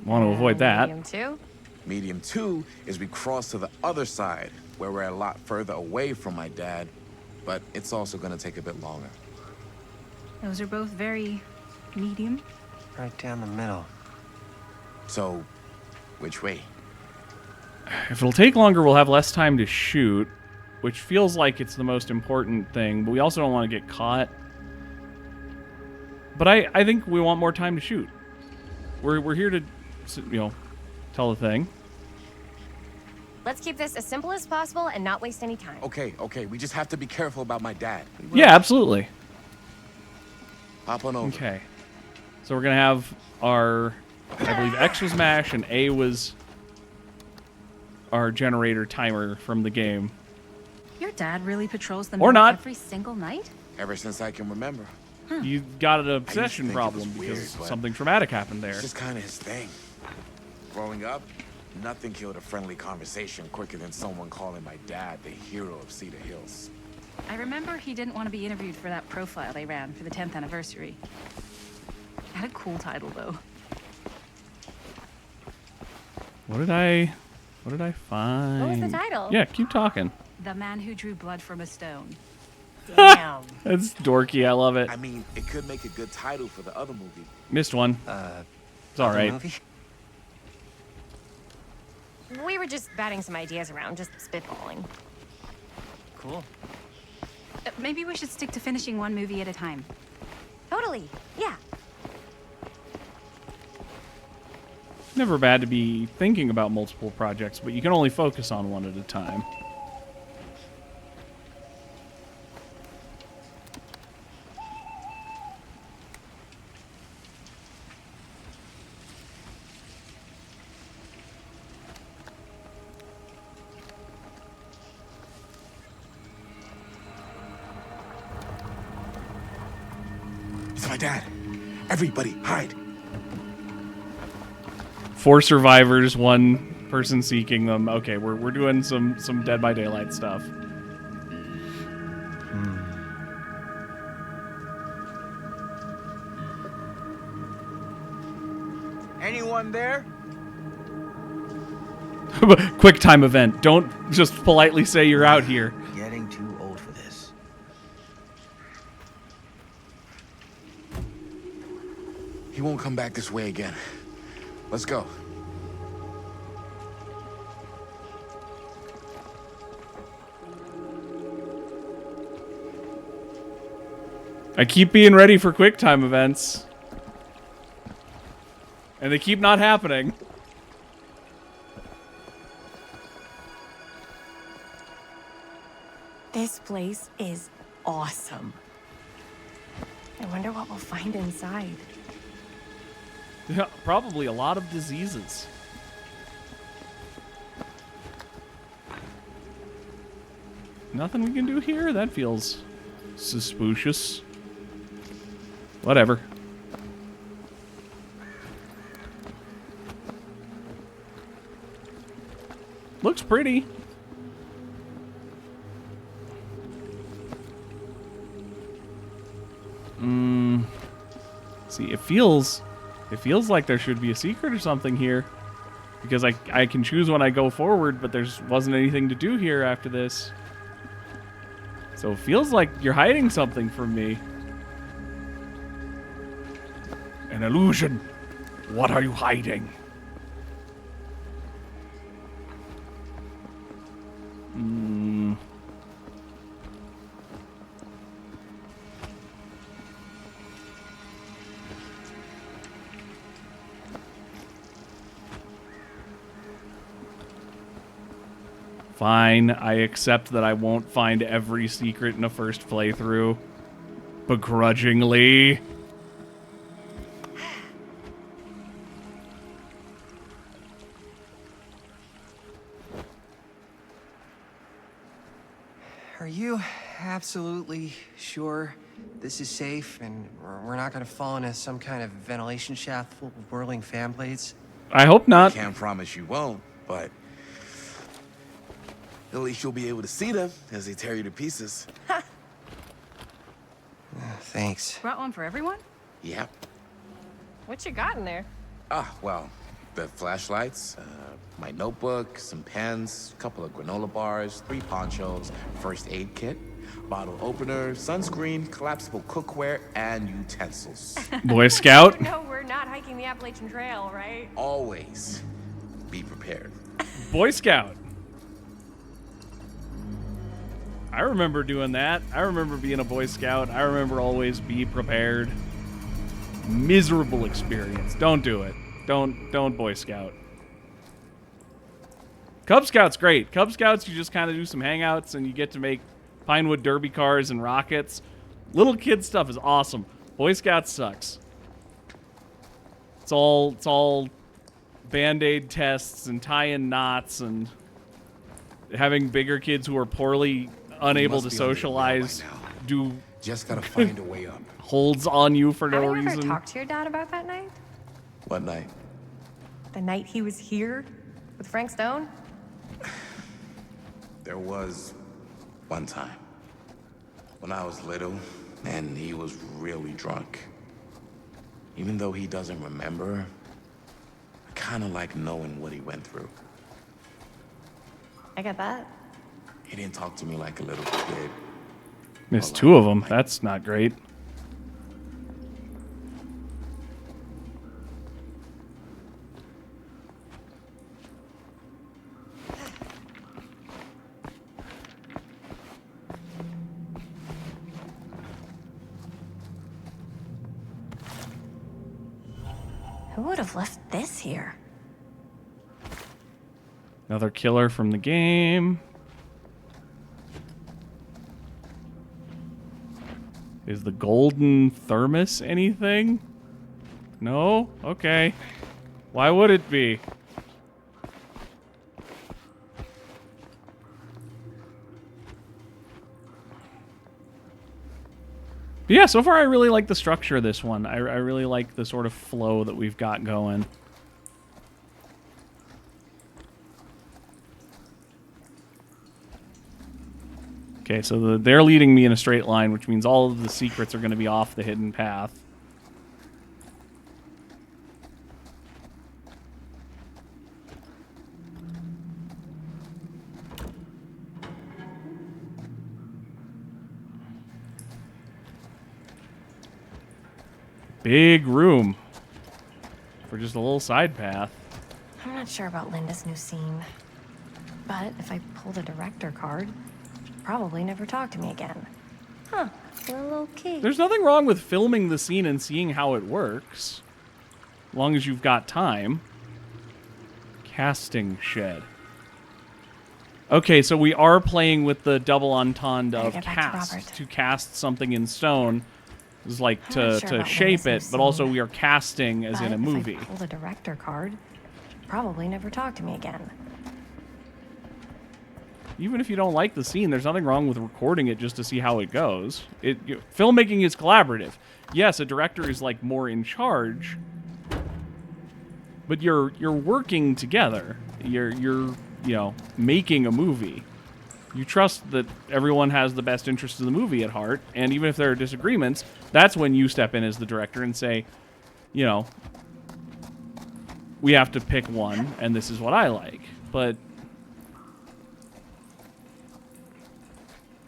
Want to avoid that. Medium 2? Medium 2 is we cross to the other side, where we're a lot further away from my dad, but it's also gonna take a bit longer. Those are both very medium. Right down the middle. So, which way? If it'll take longer, we'll have less time to shoot, which feels like it's the most important thing, but we also don't want to get caught. But I think we want more time to shoot. We're here to, tell the thing. Let's keep this as simple as possible and not waste any time. Okay, we just have to be careful about my dad. Yeah, absolutely. Hop on over. Okay. So we're going to have our, I believe X was MASH and A was our generator timer from the game. Your dad really patrols the Or mill not. every single night? Ever since I can remember. You got an to obsession think it problem was weird, because but something traumatic happened there. It's just kind of his thing. Growing up, nothing killed a friendly conversation quicker than someone calling my dad the hero of Cedar Hills. I remember he didn't want to be interviewed for that profile they ran for the 10th anniversary. Had a cool title, though. What did I find? What was the title? Yeah, keep talking. The Man Who Drew Blood from a Stone. Damn. That's dorky. I love it. I mean, it could make a good title for the other movie. Missed one. It's all Other right. movie? We were just batting some ideas around, just spitballing. Cool. Maybe we should stick to finishing one movie at a time. totally. Yeah. Never bad to be thinking about multiple projects, but you can only focus on one at a time. It's my dad. Everybody, hide. 4 survivors, 1 person seeking them. Okay, we're doing some Dead by Daylight stuff. Anyone there? Quick time event. Don't just politely say you're out here. Getting too old for this. He won't come back this way again. Let's go. I keep being ready for quick time events. And they keep not happening. This place is awesome. I wonder what we'll find inside. Yeah, probably a lot of diseases. Nothing we can do here? That feels suspicious. Whatever. Looks pretty. See, it feels like there should be a secret or something here. Because I can choose when I go forward, but there wasn't anything to do here after this. So it feels like you're hiding something from me. An illusion. What are you hiding? Fine, I accept that I won't find every secret in a first playthrough. Begrudgingly. Are you absolutely sure this is safe and we're not gonna fall into some kind of ventilation shaft full of whirling fan blades? I hope not. Can't promise you won't, but at least you'll be able to see them as they tear you to pieces. Thanks. Brought one for everyone? Yep. What you got in there? Well, the flashlights, my notebook, some pens, a couple of granola bars, 3 ponchos, first aid kit, bottle opener, sunscreen, collapsible cookware, and utensils. Boy Scout. No, we're not hiking the Appalachian Trail, right? Always be prepared. Boy Scout. I remember doing that. I remember being a Boy Scout. I remember always be prepared. Miserable experience. Don't do it. Don't Boy Scout. Cub Scout's great. Cub Scouts, you just kind of do some hangouts and you get to make Pinewood Derby cars and rockets. Little kid stuff is awesome. Boy Scouts sucks. It's all Band-Aid tests and tie-in knots and having bigger kids who are poorly unable to socialize do just gotta find a way up. Holds on you for no Have you reason. ever talked to your dad about that night? What night? The night he was here with Frank Stone? There was one time when I was little and he was really drunk. Even though he doesn't remember, I kind of like knowing what he went through. I get that. He didn't talk to me like a little kid. Missed 2 of them. That's not great. Who would have left this here? Another killer from the game. Is the golden thermos anything? No? Okay. Why would it be? But yeah, so far I really like the structure of this one. I really like the sort of flow that we've got going. Okay, so they're leading me in a straight line, which means all of the secrets are going to be off the hidden path. Big room for just a little side path. I'm not sure about Linda's new scene. But if I pull the director card, she'll probably never talk to me again. Huh, a little key. There's nothing wrong with filming the scene and seeing how it works. As long as you've got time. Casting shed. Okay, so we are playing with the double entendre of cast. To cast something in stone is like to shape it, but also we are casting as in a movie. If I pull the director card, she'll probably never talk to me again. Even if you don't like the scene, there's nothing wrong with recording it just to see how it goes. Filmmaking is collaborative. Yes, a director is like more in charge, but you're working together. You're making a movie. You trust that everyone has the best interest of the movie at heart, and even if there are disagreements, that's when you step in as the director and say, we have to pick one, and this is what I like. But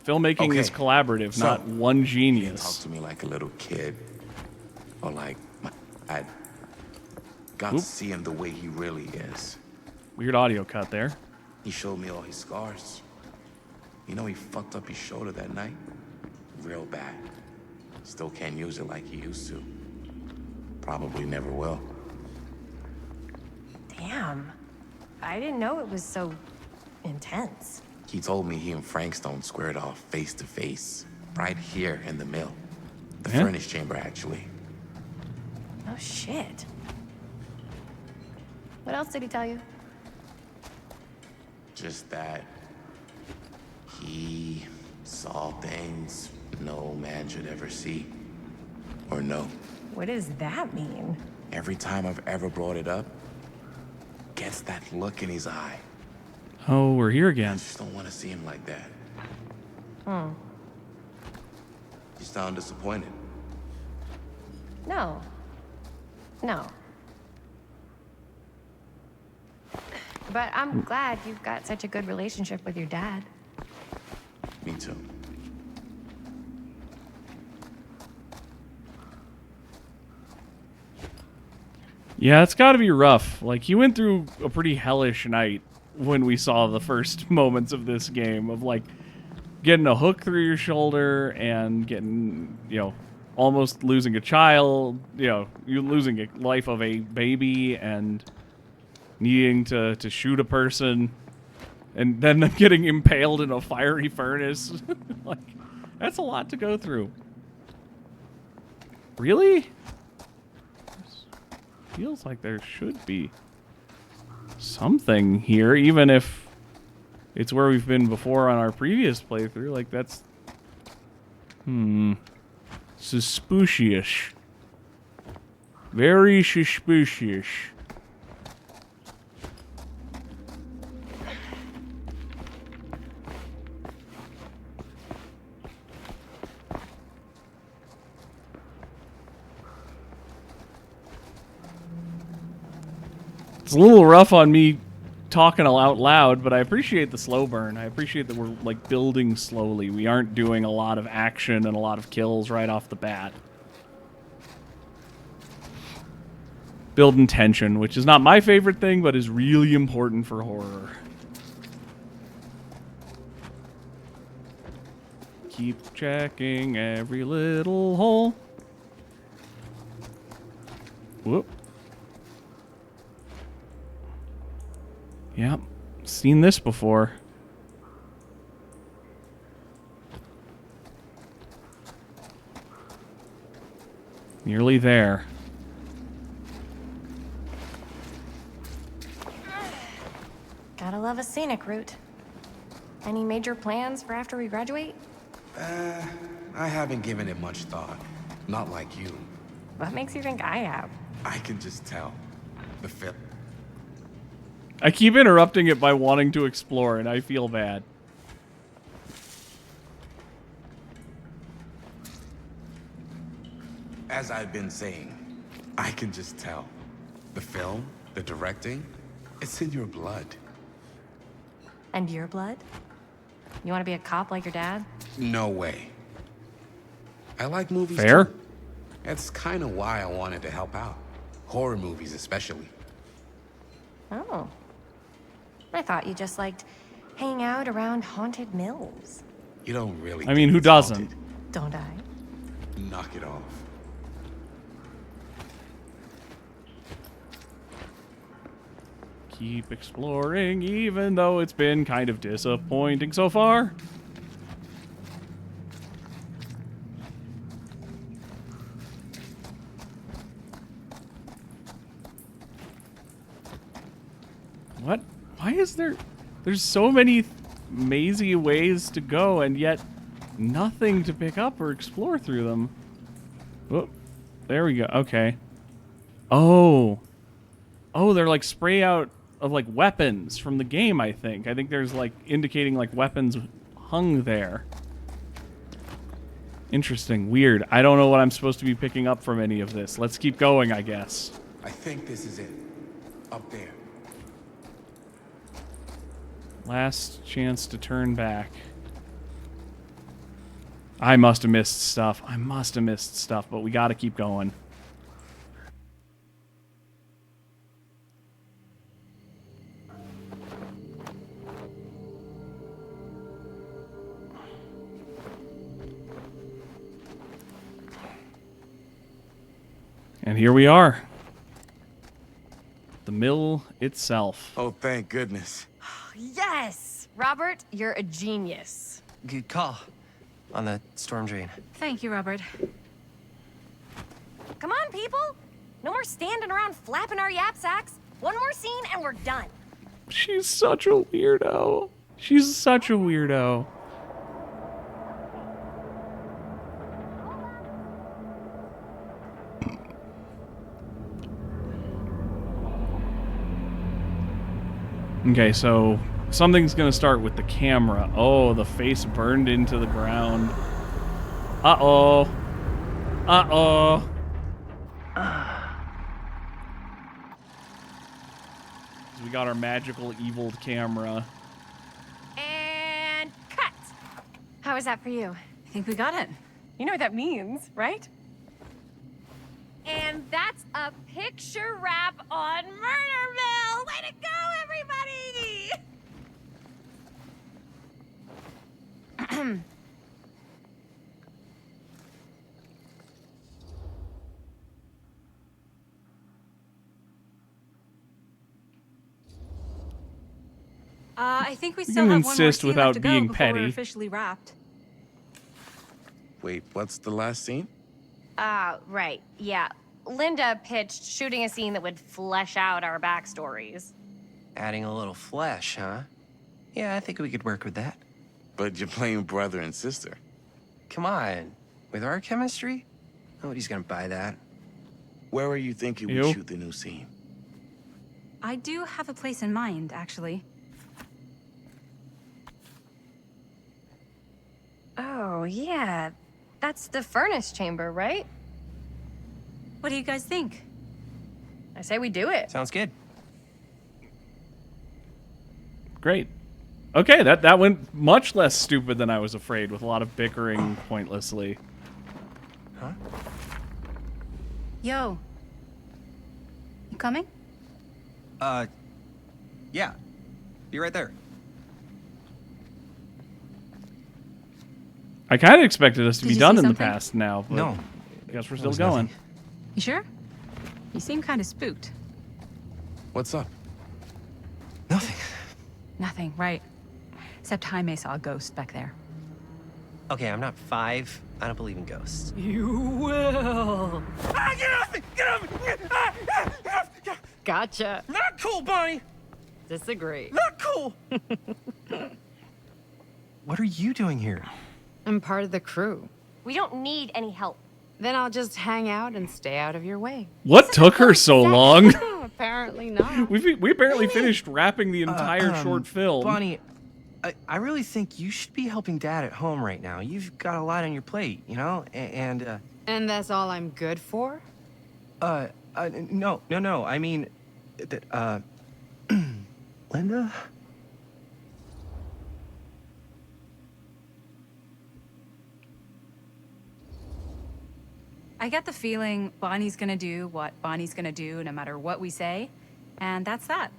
filmmaking is collaborative, not one genius. Talk to me like a little kid, or like my dad. Got to see him the way he really is. Weird audio cut there. He showed me all his scars. You know he fucked up his shoulder that night? Real bad. Still can't use it like he used to. Probably never will. Damn. I didn't know it was so intense. He told me he and Frankstone squared off face to face. Right here in the mill. The furnace chamber, actually. Oh, shit. What else did he tell you? Just that he saw things no man should ever see or know. What does that mean? Every time I've ever brought it up, gets that look in his eye. Oh, we're here again. I just don't want to see him like that. You sound disappointed. No. But I'm glad you've got such a good relationship with your dad. Me too. Yeah, it's got to be rough. Like, he went through a pretty hellish night when we saw the first moments of this game of, like, getting a hook through your shoulder and getting, almost losing a child, you losing a life of a baby and needing to shoot a person and then them getting impaled in a fiery furnace. Like, that's a lot to go through. Really? Feels like there should be something here, even if it's where we've been before on our previous playthrough. Like, that's suspicious. Very suspicious. It's a little rough on me talking out loud, but I appreciate the slow burn. I appreciate that we're, like, building slowly. We aren't doing a lot of action and a lot of kills right off the bat. Building tension, which is not my favorite thing, but is really important for horror. Keep checking every little hole. Whoop. Yep. Seen this before. Nearly there. Gotta love a scenic route. Any major plans for after we graduate? I haven't given it much thought. Not like you. What makes you think I have? I can just tell. The film. I keep interrupting it by wanting to explore, and I feel bad. As I've been saying, I can just tell. The film, the directing, it's in your blood. And your blood? You want to be a cop like your dad? No way. I like movies Fair. too. That's kind of why I wanted to help out. Horror movies especially. Oh. I thought you just liked hanging out around haunted mills. You don't really. I mean, think who it's doesn't? haunted. Don't I? Knock it off. Keep exploring, even though it's been kind of disappointing so far. What? Why is there... There's so many mazy ways to go, and yet nothing to pick up or explore through them. Oh, there we go. Okay. Oh. Oh, they're like spray out of like weapons from the game, I think. I think there's like indicating like weapons hung there. Interesting. Weird. I don't know what I'm supposed to be picking up from any of this. Let's keep going, I guess. I think this is it. Up there. Last chance to turn back. I must have missed stuff. I must have missed stuff, but we got to keep going. And here we are. The mill itself. Oh, thank goodness. Yes! Robert, you're a genius. Good call on the storm drain. Thank you, Robert. Come on, people! No more standing around flapping our yap sacks. One more scene and we're done. She's such a weirdo. She's such a weirdo. Okay, so something's gonna start with the camera. Oh, the face burned into the ground. Uh-oh. Uh-oh. We got our magical evil camera. And cut! How was that for you? I think we got it. You know what that means, right? And that's a picture wrap on Murder Mill! Way to go, everybody! I think we You still can have one more insist scene without left to go being before we're petty. officially wrapped. Wait, what's the last scene? Right, yeah. Linda pitched shooting a scene that would flesh out our backstories. Adding a little flesh, huh? Yeah, I think we could work with that. But you're playing brother and sister. Come on. With our chemistry? Nobody's gonna buy that. Where are you thinking we Ew. shoot the new scene? I do have a place in mind, actually. Oh, yeah. That's the furnace chamber, right? What do you guys think? I say we do it. Sounds good. Great. Okay, that went much less stupid than I was afraid, with a lot of bickering pointlessly. Huh? Yo. You coming? Yeah. Be right there. I kind of expected us to Did be you done see in the something? past now, but No. I guess we're That still was going. nothing. You sure? You seem kind of spooked. What's up? Nothing. Nothing, right. Except Jaime saw a ghost back there. Okay, I'm not 5. I don't believe in ghosts. You will. Ah, get off me! Get off me! Ah, ah, get off! Get off. Gotcha. Not cool, Bonnie! Disagree. Not cool! What are you doing here? I'm part of the crew. We don't need any help. Then I'll just hang out and stay out of your way. What took her so long? Apparently not. We barely finished wrapping the entire short film. Bonnie, I really think you should be helping Dad at home right now. You've got a lot on your plate, you know? And And that's all I'm good for? no. I mean, Linda? I get the feeling Bonnie's gonna do what Bonnie's gonna do no matter what we say, and that's that.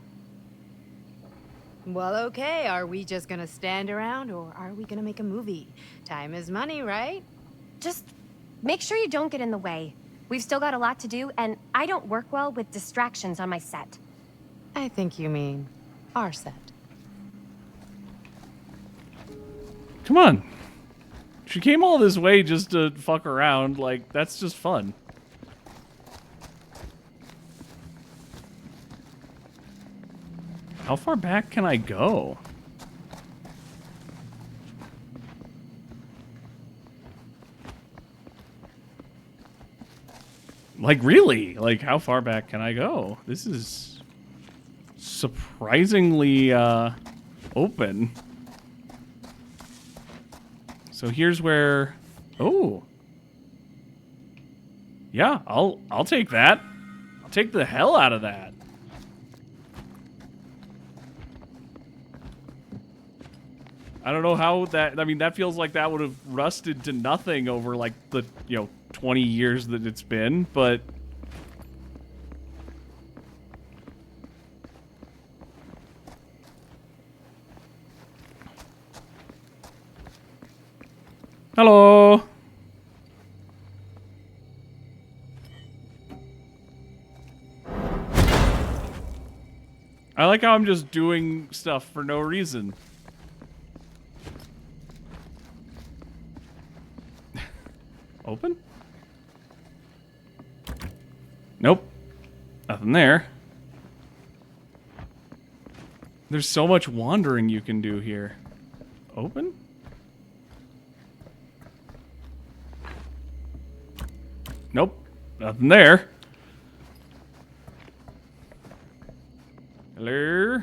Well, okay. Are we just gonna stand around or are we gonna make a movie? Time is money, right? Just make sure you don't get in the way. We've still got a lot to do, and I don't work well with distractions on my set. I think you mean our set. Come on. She came all this way just to fuck around. Like, that's just fun. How far back can I go? Like, really? Like, how far back can I go? This is surprisingly open. So here's where... Oh. Yeah, I'll take that. I'll take the hell out of that. I don't know how that... I mean, that feels like that would have rusted to nothing over, like, the, 20 years that it's been, but... Hello. I like how I'm just doing stuff for no reason. Open? Nope. Nothing there. There's so much wandering you can do here. Open? Nope. Nothing there. Hello?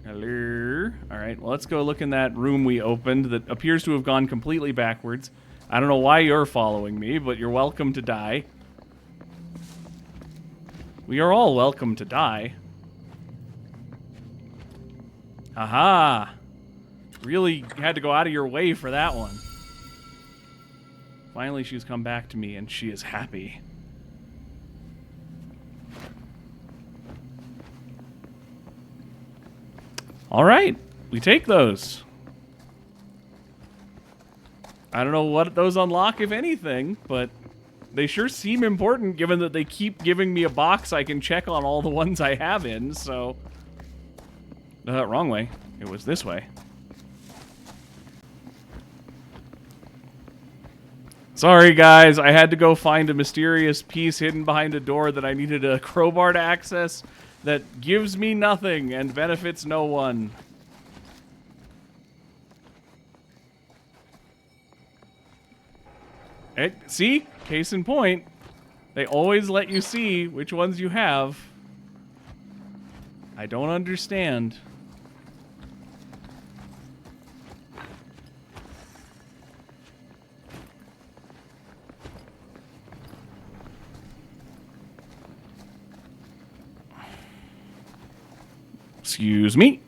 Hello? Alright, well, let's go look in that room we opened that appears to have gone completely backwards. I don't know why you're following me, but you're welcome to die. We are all welcome to die. Aha! Really had to go out of your way for that one. Finally, she's come back to me, and she is happy. All right, we take those. I don't know what those unlock, if anything, but they sure seem important given that they keep giving me a box I can check on all the ones I have in, so... wrong way. It was this way. Sorry, guys. I had to go find a mysterious piece hidden behind a door that I needed a crowbar to access that gives me nothing and benefits no one. See? Case in point. They always let you see which ones you have. I don't understand. Excuse me.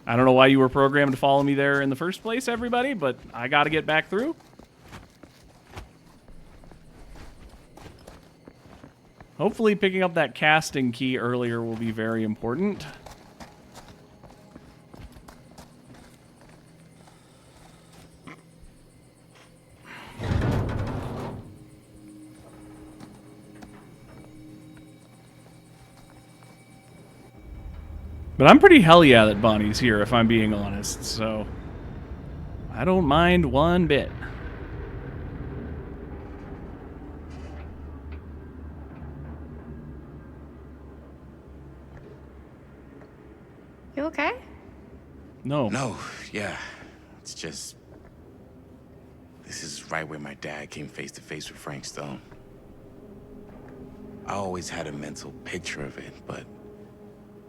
I don't know why you were programmed to follow me there in the first place, everybody, but I gotta get back through. Hopefully picking up that casting key earlier will be very important. But I'm pretty hell yeah that Bonnie's here, if I'm being honest, so I don't mind one bit. You okay? No. No, yeah. It's just... This is right where my dad came face to face with Frank Stone. I always had a mental picture of it, but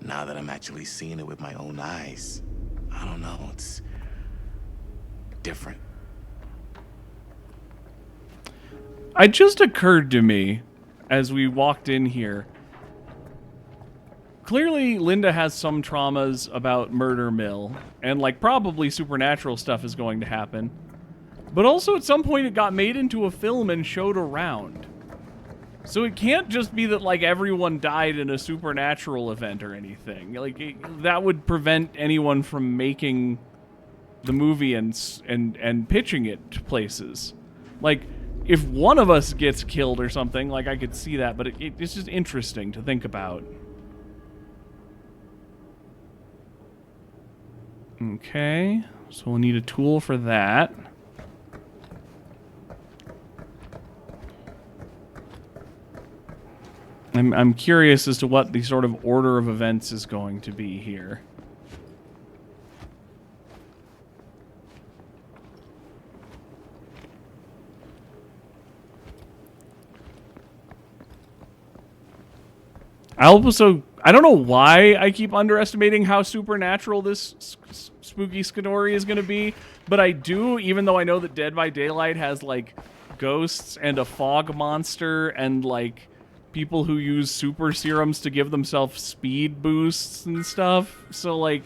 now that I'm actually seeing it with my own eyes, I don't know, it's different. It just occurred to me as we walked in here. Clearly, Linda has some traumas about Murder Mill, and like probably supernatural stuff is going to happen. But also at some point it got made into a film and showed around. So it can't just be that like everyone died in a supernatural event or anything. Like that would prevent anyone from making the movie and pitching it to places. Like if one of us gets killed or something, like I could see that, but it's just interesting to think about. Okay, so we'll need a tool for that. I'm curious as to what the sort of order of events is going to be here. I don't know why I keep underestimating how supernatural this spooky Skidori is going to be, but I do, even though I know that Dead by Daylight has like ghosts and a fog monster and like people who use super serums to give themselves speed boosts and stuff. So like,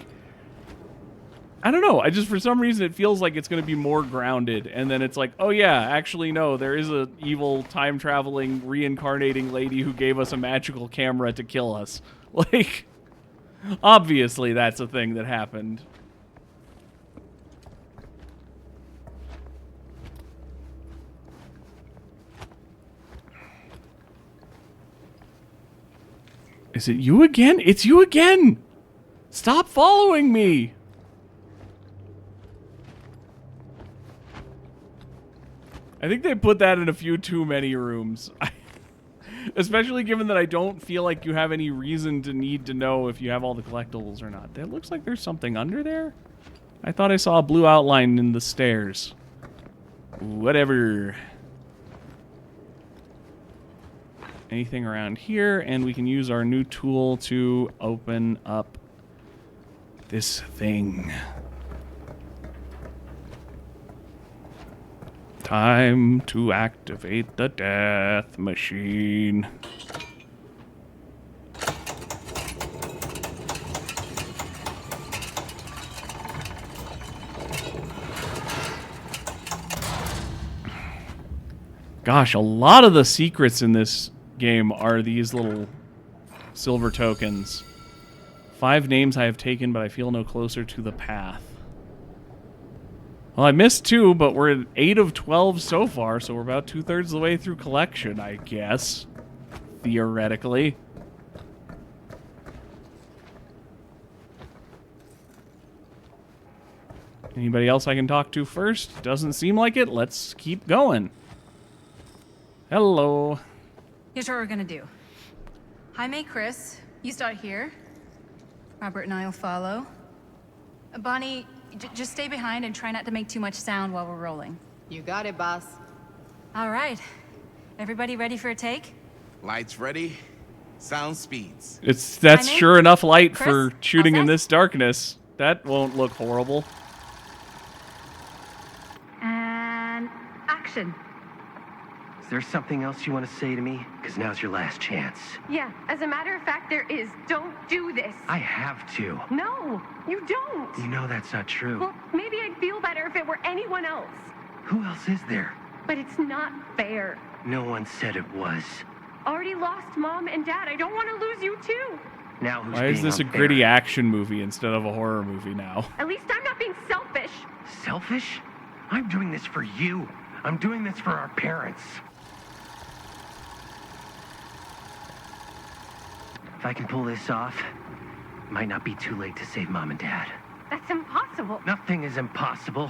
I don't know. I just, for some reason, it feels like it's going to be more grounded. And then it's like, oh yeah, actually no, there is a evil time-traveling, reincarnating lady who gave us a magical camera to kill us. Like, obviously that's a thing that happened. Is it you again? It's you again! Stop following me! I think they put that in a few too many rooms. Especially given that I don't feel like you have any reason to need to know if you have all the collectibles or not. It looks like there's something under there. I thought I saw a blue outline in the stairs. Whatever. Anything around here, and we can use our new tool to open up this thing. Time to activate the death machine. Gosh, a lot of the secrets in this game are these little silver tokens. 5 names I have taken, but I feel no closer to the path. Well, I missed 2, but we're at 8 of 12 so far, so we're about 2/3 of the way through collection, I guess. Theoretically. Anybody else I can talk to first? Doesn't seem like it. Let's keep going. Hello. Here's what we're gonna do. Jaime, Chris, you start here. Robert and I will follow. Bonnie, just stay behind and try not to make too much sound while we're rolling. You got it, boss. All right. Everybody ready for a take? Lights ready, sound speeds. That's Jaime? sure enough light Chris? for shooting All in set? this darkness. That won't look horrible. And action. Is there something else you want to say to me? Because now's your last chance. Yeah, as a matter of fact, there is. Don't do this. I have to. No, you don't. You know that's not true. Well, maybe I'd feel better if it were anyone else. Who else is there? But it's not fair. No one said it was. Already lost Mom and Dad. I don't want to lose you too. Now who's Why is being this a unfair? gritty action movie instead of a horror movie now? At least I'm not being selfish. Selfish? I'm doing this for you. I'm doing this for our parents. If I can pull this off, Might not be too late to save Mom and Dad. That's impossible. Nothing is impossible.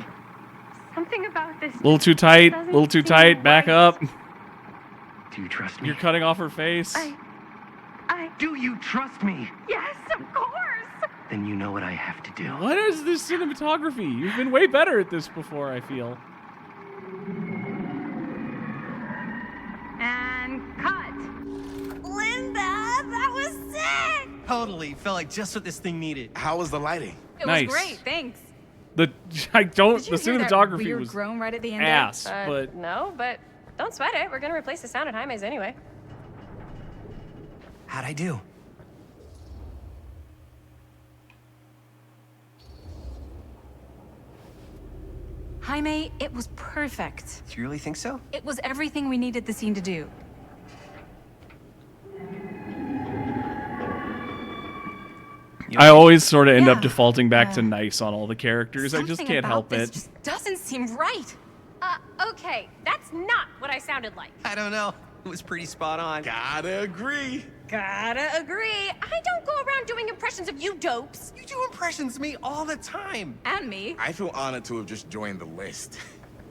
Something about this. A little too tight. A doesn't little too seem tight. Back right. up. Do you trust me? You're cutting off her face. Do you trust me? Yes, of course. Then you know what I have to do. What is this cinematography? You've been way better at this before, I feel. And cut. Linda, that was sick. Totally. Felt like just what this thing needed. How was the lighting? It Nice. was great, thanks. The I don't. Did you The hear that cinematography weird was groan right at the end there? ass, but No, but don't sweat it. We're gonna replace the sound at Jaime's anyway. How'd I do? Jaime, it was perfect. Do you really think so? It was everything we needed the scene to do. I always sort of end up Yeah. defaulting back to nice on all the characters. I just Something can't about help this it. just doesn't seem right. Okay, that's not what I sounded like. I don't know. It was pretty spot on. Gotta agree. Gotta agree. I don't go around doing impressions of you dopes. You do impressions of me all the time. And me. I feel honored to have just joined the list.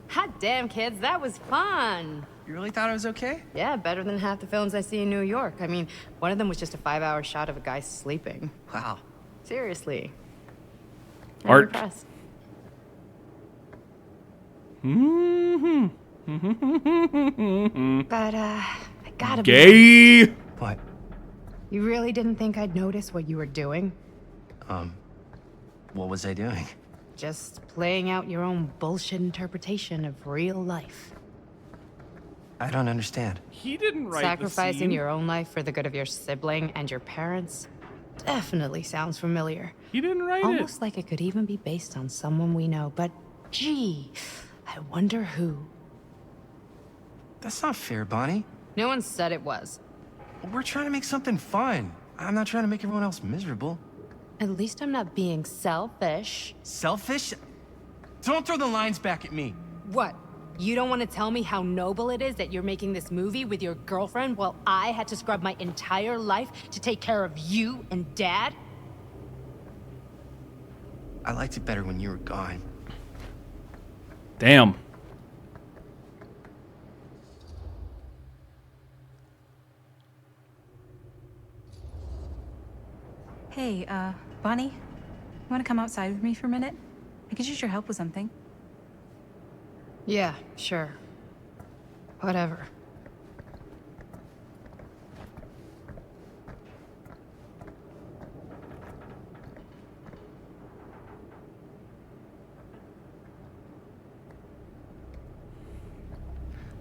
Hot damn, kids, that was fun. You really thought it was okay? Yeah, better than half the films I see in New York. I mean, one of them was just a 5-hour shot of a guy sleeping. Wow. Seriously. I'm Art. impressed. But, I gotta be Gay. What? You really didn't think I'd notice what you were doing? What was I doing? Just playing out your own bullshit interpretation of real life. I don't understand. He didn't write Sacrificing the scene. your own life for the good of your sibling and your parents definitely sounds familiar. He didn't write Almost like it could even be based on someone we know, but gee, I wonder who. That's not fair, Bonnie. No one said it was. We're trying to make something fun. I'm not trying to make everyone else miserable. At least I'm not being selfish. Selfish? Don't throw the lines back at me. What? You don't want to tell me how noble it is that you're making this movie with your girlfriend while I had to scrub my entire life to take care of you and Dad? I liked it better when you were gone. it. Damn. Hey, Bonnie, you want to come outside with me for a minute? I could use your help with something. Yeah, sure. Whatever.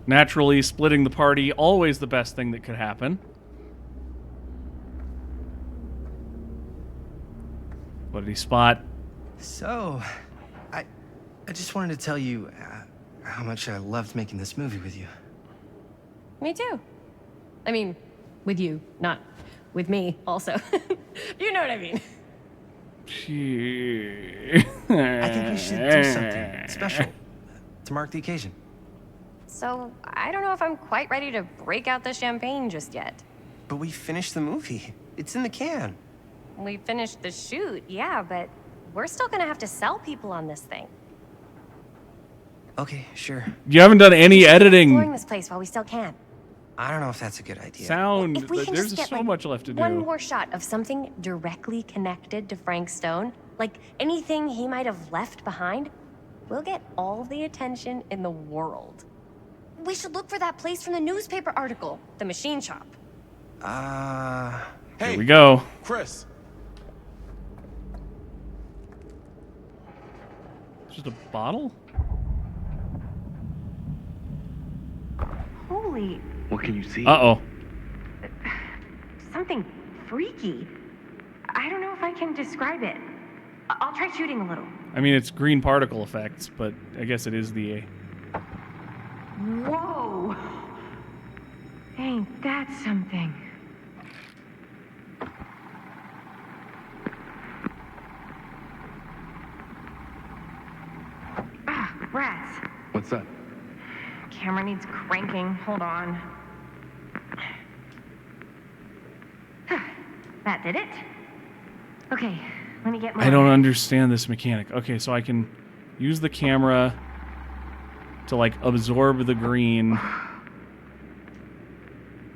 Naturally, splitting the party, always the best thing that could happen. What did he spot? So, I just wanted to tell you how much I loved making this movie with you. Me too. I mean, with you, not with me, also. You know what I mean. I think we should do something special to mark the occasion. So, I don't know if I'm quite ready to break out the champagne just yet. But we finished the movie. It's in the can. We finished the shoot, yeah, but we're still gonna have to sell people on this thing. Okay, sure. You haven't done any Exploring editing. this place while we still can. I don't know if that's a good idea. Sound. If we can There's just get so like, much left to one do. more shot of something directly connected to Frank Stone, like anything he might have left behind, we'll get all the attention in the world. We should look for that place from the newspaper article, the machine shop. Hey, Here we go. Chris. Just a bottle? Holy, What can you see? Uh-oh. something freaky. I don't know if I can describe it. I'll try shooting a little. I mean, it's green particle effects, but I guess it is the... Whoa! Ain't that something? Ah, rats. What's that? Camera needs cranking. Hold on. That did it. Okay, let me get more. I don't understand this mechanic. Okay, so I can use the camera to like absorb the green.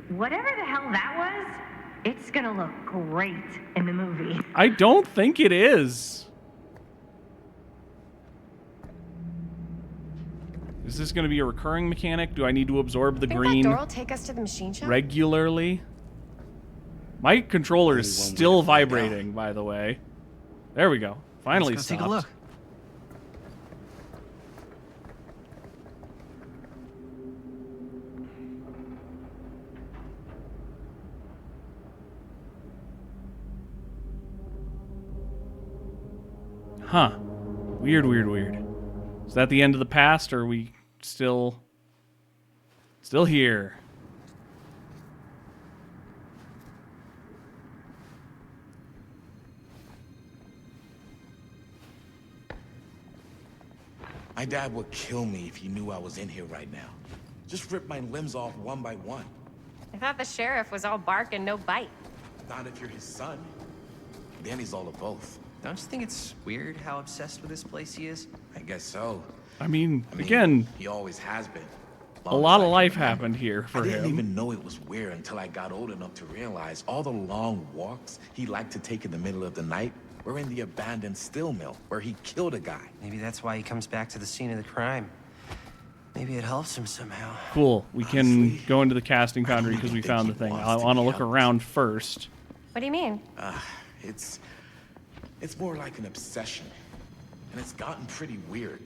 Whatever the hell that was, it's gonna look great in the movie. I don't think it is. Is this going to be a recurring mechanic? Do I need to absorb the green That door will take us to the machine shop? regularly? My controller is still vibrating, by the way. There we go. Finally Let's go stopped. take a look. Huh. Weird, weird, weird. Is that the end of the past, or are we still here? My dad would kill me if he knew I was in here right now. Just rip my limbs off one by one. I thought the sheriff was all bark and no bite. Not if you're his son. Then he's all of both. Don't you think it's weird how obsessed with this place he is? I guess so. I mean, again, he always has been. a lot of life happened here for I didn't him. even know it was weird until I got old enough to realize all the long walks he liked to take in the middle of the night were in the abandoned steel mill where he killed a guy. Maybe that's why he comes back to the scene of the crime. Maybe it helps him somehow. Cool. We can go into the casting foundry because we found the thing. I want to look around first. What do you mean? It's more like an obsession. And it's gotten pretty weird.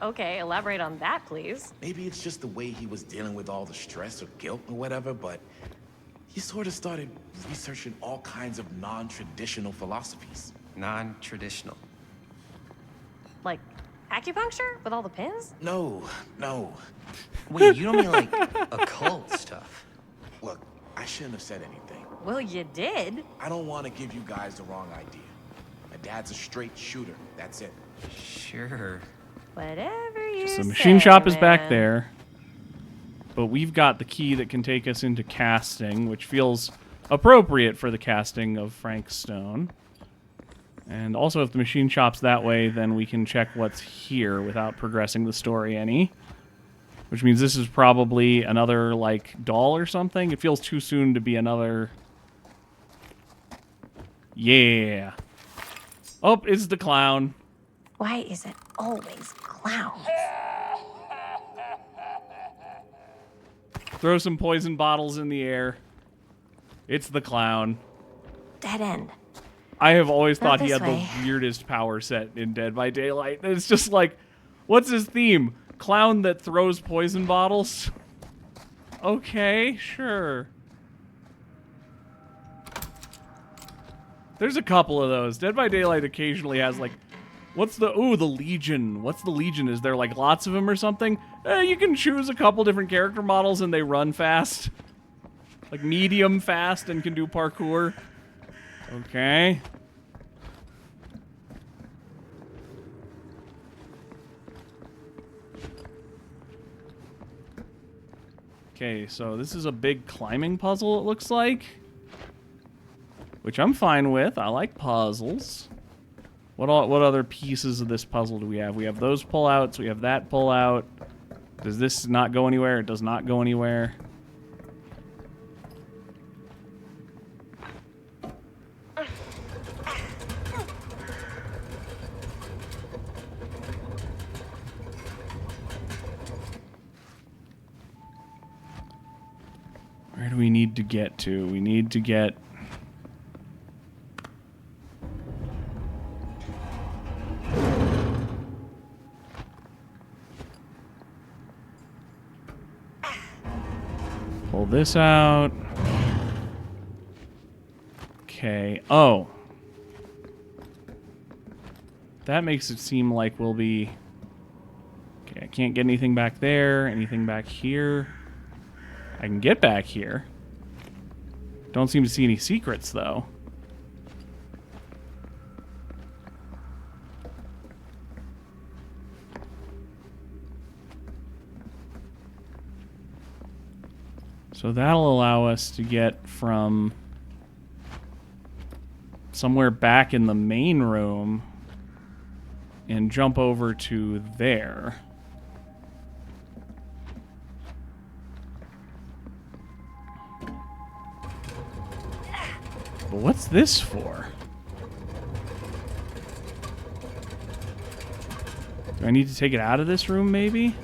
Okay, elaborate on that, please. Maybe it's just the way he was dealing with all the stress or guilt or whatever, but he sort of started researching all kinds of non-traditional philosophies. Non-traditional? Like acupuncture with all the pins? No. Wait, you don't mean like occult stuff? Look, I shouldn't have said anything. Well, you did. I don't want to give you guys the wrong idea. My dad's a straight shooter. That's it. Sure. Whatever you So the machine shop is back man. there. But we've got the key that can take us into casting, which feels appropriate for the casting of Frank Stone. And also, if the machine shop's that way, then we can check what's here without progressing the story any. Which means this is probably another, like, doll or something. It feels too soon to be another... Yeah. Oh, it's the clown. Why is it always clowns? Throw some poison bottles in the air. It's the clown. Dead end. I have always Not thought he this had way. the weirdest power set in Dead by Daylight. It's just like, what's his theme? Clown that throws poison bottles? Okay, sure. There's a couple of those. Dead by Daylight occasionally has like, what's the, ooh, the Legion. What's the Legion? Is there like lots of them or something? You can choose a couple different character models and they run fast. Like medium fast and can do parkour. Okay. Okay, so this is a big climbing puzzle, it looks like. Which I'm fine with. I like puzzles. What other pieces of this puzzle do we have? We have those pullouts. We have that pullout. Does this not go anywhere? It does not go anywhere. Where do we need to get to? We need to get... Pull this out. Okay. Oh. That makes it seem like we'll be... Okay, I can't get anything back there. Anything back here. I can get back here. Don't seem to see any secrets, though. So that'll allow us to get from somewhere back in the main room and jump over to there. But what's this for? Do I need to take it out of this room, maybe?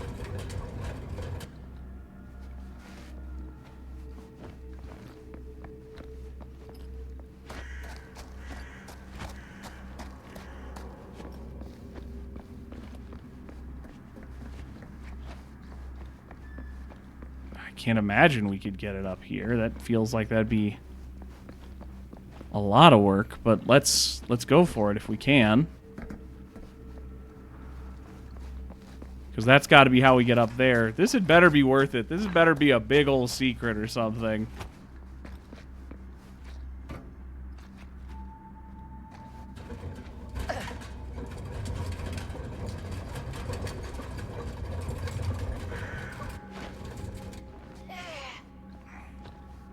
I can't imagine we could get it up here. That feels like that'd be a lot of work, but let's go for it if we can. Because that's got to be how we get up there. This had better be worth it. This had better be a big old secret or something.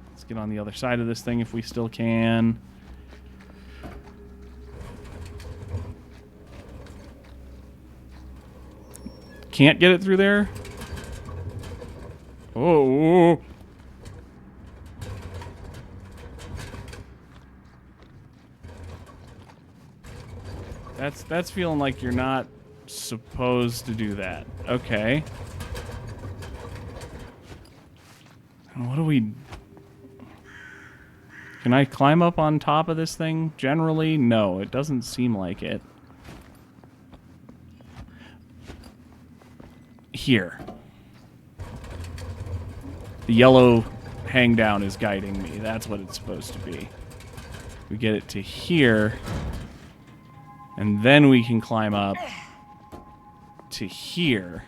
Let's get on the other side of this thing if we still can. Can't get it through there? Oh. That's feeling like you're not supposed to do that. Okay. And what do we... Can I climb up on top of this thing? Generally, no. It doesn't seem like it. Here. The yellow hang down is guiding me. That's what it's supposed to be. We get it to here, and then we can climb up to here.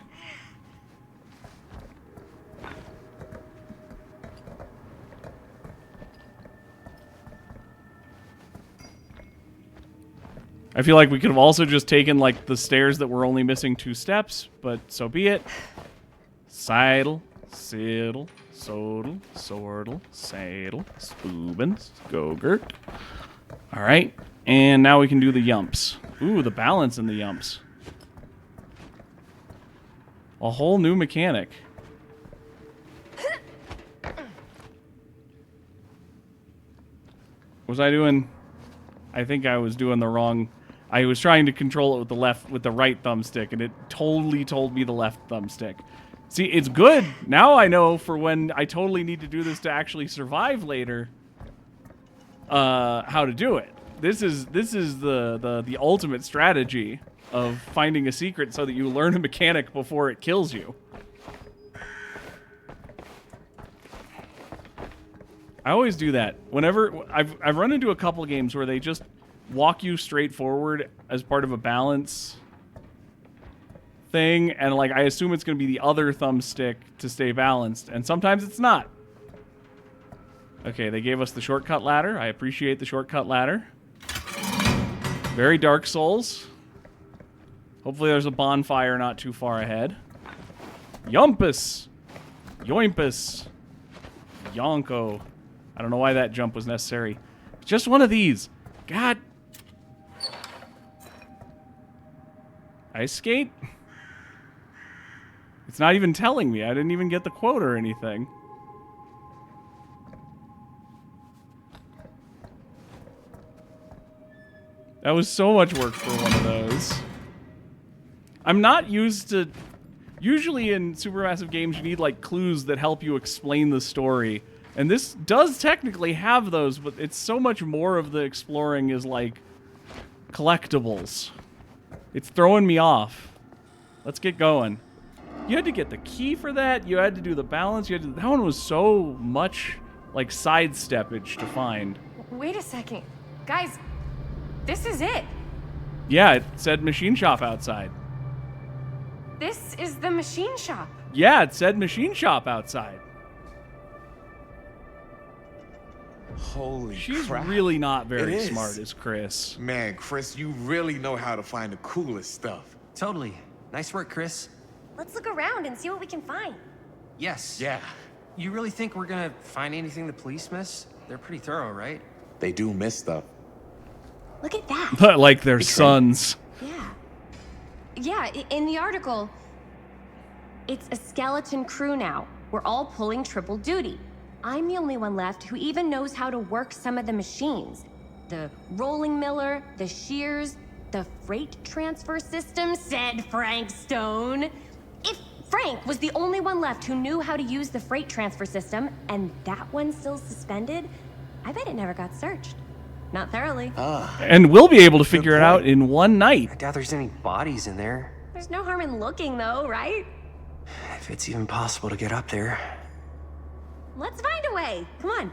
I feel like we could have also just taken, like, the stairs that were only missing 2 steps, but so be it. Sidle, siddle, sodle, swordle, saddle, spoobins, go-gurt. Alright, and now we can do the yumps. Ooh, the balance in the yumps. A whole new mechanic. Was I doing... I think I was doing the wrong... I was trying to control it with the right thumbstick, and it totally told me the left thumbstick. See, it's good. Now I know for when I totally need to do this to actually survive later, how to do it. This is the ultimate strategy of finding a secret so that you learn a mechanic before it kills you. I always do that. Whenever I've run into a couple of games where they just walk you straight forward as part of a balance thing, and like I assume it's going to be the other thumbstick to stay balanced, and sometimes it's not. Okay, they gave us the shortcut ladder. I appreciate the shortcut ladder. Very Dark Souls. Hopefully there's a bonfire not too far ahead. Yumpus! Yoimpus! Yonko. I don't know why that jump was necessary. Just one of these. God. Ice skate? It's not even telling me. I didn't even get the quote or anything. That was so much work for one of those. I'm not used to... Usually in Supermassive games, you need like clues that help you explain the story. And this does technically have those, but it's so much more of the exploring is like collectibles. It's throwing me off. Let's get going. You had to get the key for that. You had to do the balance. You had to, that one was so much like sidesteppage to find. Wait a second. Guys, this is it. Yeah, it said machine shop outside. This is the machine shop. Yeah, it said machine shop outside. Holy She's crap. really not very It is. smart, is Chris. Man, Chris, you really know how to find the coolest stuff. Totally. Nice work, Chris. Let's look around and see what we can find. Yes. Yeah. You really think we're gonna find anything the police miss? They're pretty thorough, right? They do miss stuff. Look at that. Like their sons. Yeah. Yeah, in the article, it's a skeleton crew now. We're all pulling triple duty. I'm the only one left who even knows how to work some of the machines. The rolling miller, the shears, the freight transfer system, said Frank Stone. If Frank was the only one left who knew how to use the freight transfer system, and that one's still suspended, I bet it never got searched. Not thoroughly. And we'll be able to figure it out in one night. I doubt there's any bodies in there. There's no harm in looking, though, right? If it's even possible to get up there. Let's find a way. Come on.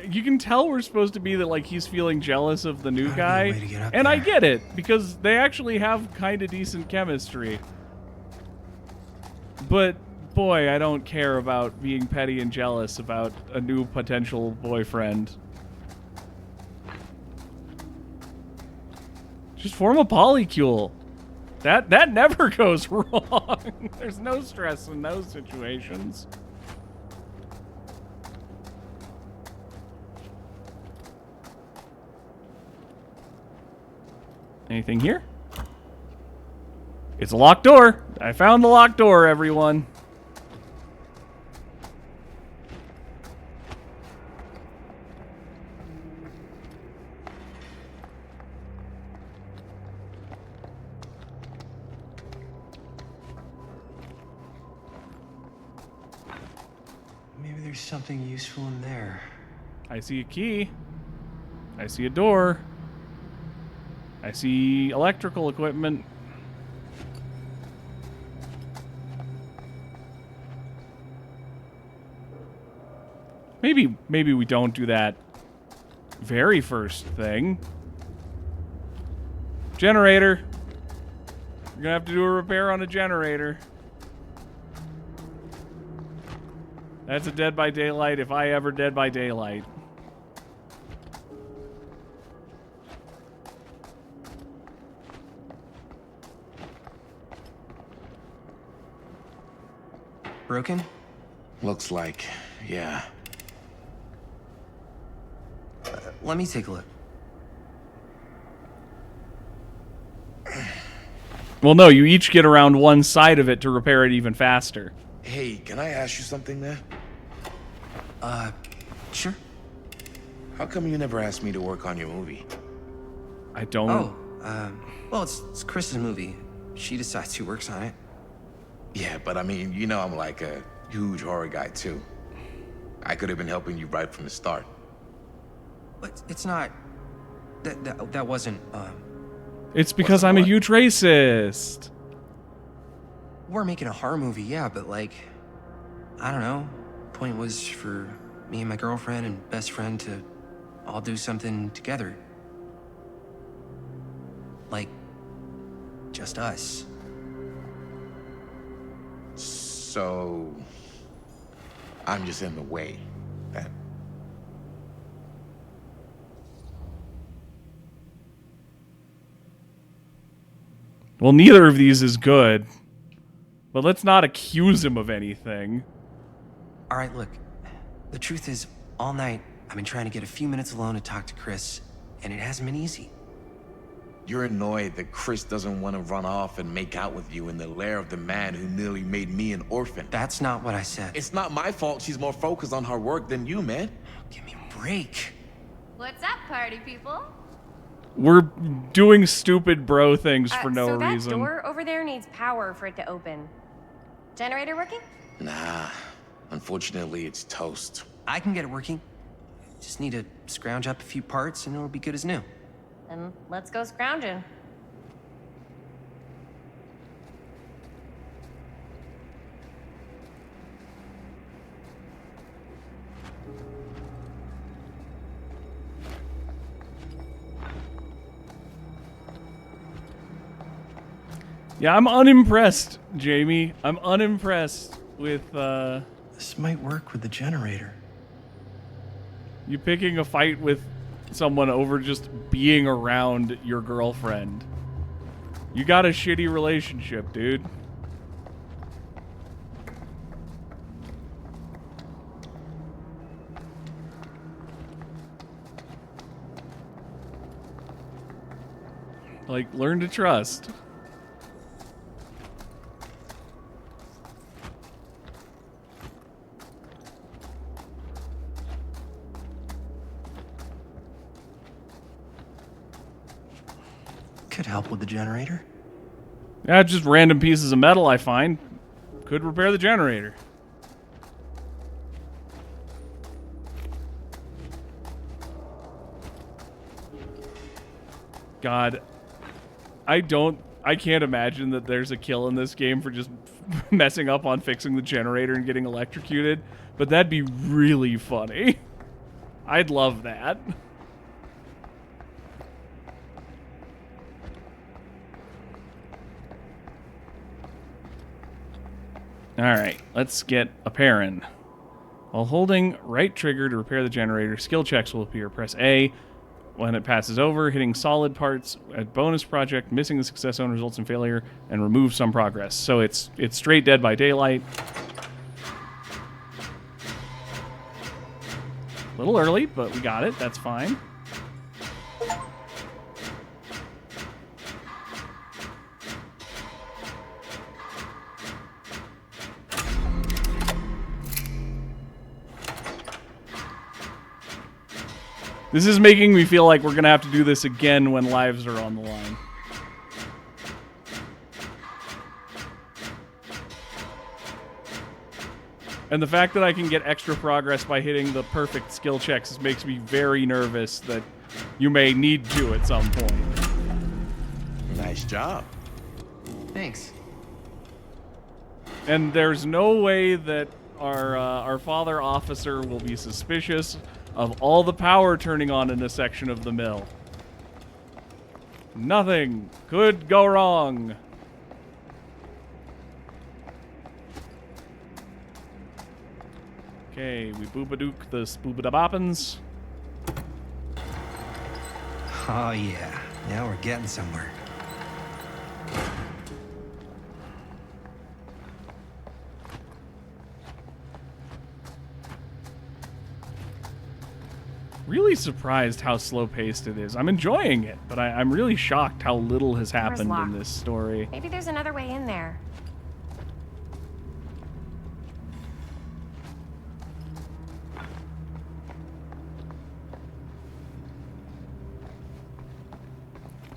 You can tell we're supposed to be that, like, he's feeling jealous of the new guy. way to get up And I there. get it, because they actually have kind of decent chemistry. But, boy, I don't care about being petty and jealous about a new potential boyfriend. Just form a polycule. That never goes wrong. There's no stress in those situations. Anything here? It's a locked door. I found the locked door, everyone. Maybe there's something useful in there. I see a key. I see a door. I see electrical equipment. Maybe we don't do that very first thing. Generator. You're gonna have to do a repair on a generator. That's a Dead by Daylight if I ever Dead by Daylight. Broken? Looks like, yeah. Let me take a look. Well, no, you each get around one side of it to repair it even faster. Hey, can I ask you something there? Sure. How come you never asked me to work on your movie? I don't. Oh, well, it's Chris's movie. She decides who works on it. Yeah, but I mean, you know I'm like a huge horror guy too. I could have been helping you right from the start. But it's not. That wasn't. It's because I'm a huge racist. We're making a horror movie, yeah, but like, I don't know. Point was for me and my girlfriend and best friend to all do something together. Like, just us. So, I'm just in the way, then. Well, neither of these is good. But let's not accuse him of anything. All right, look. The truth is, all night, I've been trying to get a few minutes alone to talk to Chris, and it hasn't been easy. You're annoyed that Chris doesn't want to run off and make out with you in the lair of the man who nearly made me an orphan. That's not what I said. It's not my fault she's more focused on her work than you, man. Give me a break. What's up, party people? We're doing stupid bro things for no so that reason. door over there needs power for it to open. Generator working? Nah, unfortunately it's toast. I can get it working. Just need to scrounge up a few parts and it'll be good as new. Then let's go scrounging. Yeah, I'm unimpressed, Jamie. I'm unimpressed with, This might work with the generator. you picking a fight with someone over just being around your girlfriend. You got a shitty relationship, dude. Like, learn to trust. Could help with the generator. Yeah, just random pieces of metal I find. Could repair the generator. God, I can't imagine that there's a kill in this game for just messing up on fixing the generator and getting electrocuted, but that'd be really funny. I'd love that. Alright, let's get a Perrin. While holding right trigger to repair the generator, skill checks will appear. Press A when it passes over, hitting solid parts at bonus project, missing the success zone results in failure, and remove some progress. So it's straight Dead by Daylight. A little early, but we got it. That's fine. This is making me feel like we're going to have to do this again when lives are on the line. And the fact that I can get extra progress by hitting the perfect skill checks makes me very nervous that you may need to at some point. Nice job. Thanks. And there's no way that our father officer will be suspicious of all the power turning on in this section of the mill. Nothing could go wrong. Okay, we boobadook the spoobadaboppins. Oh yeah, now we're getting somewhere. Really surprised how slow-paced it is. I'm enjoying it, but I'm really shocked how little has happened in this story. Maybe there's another way in there.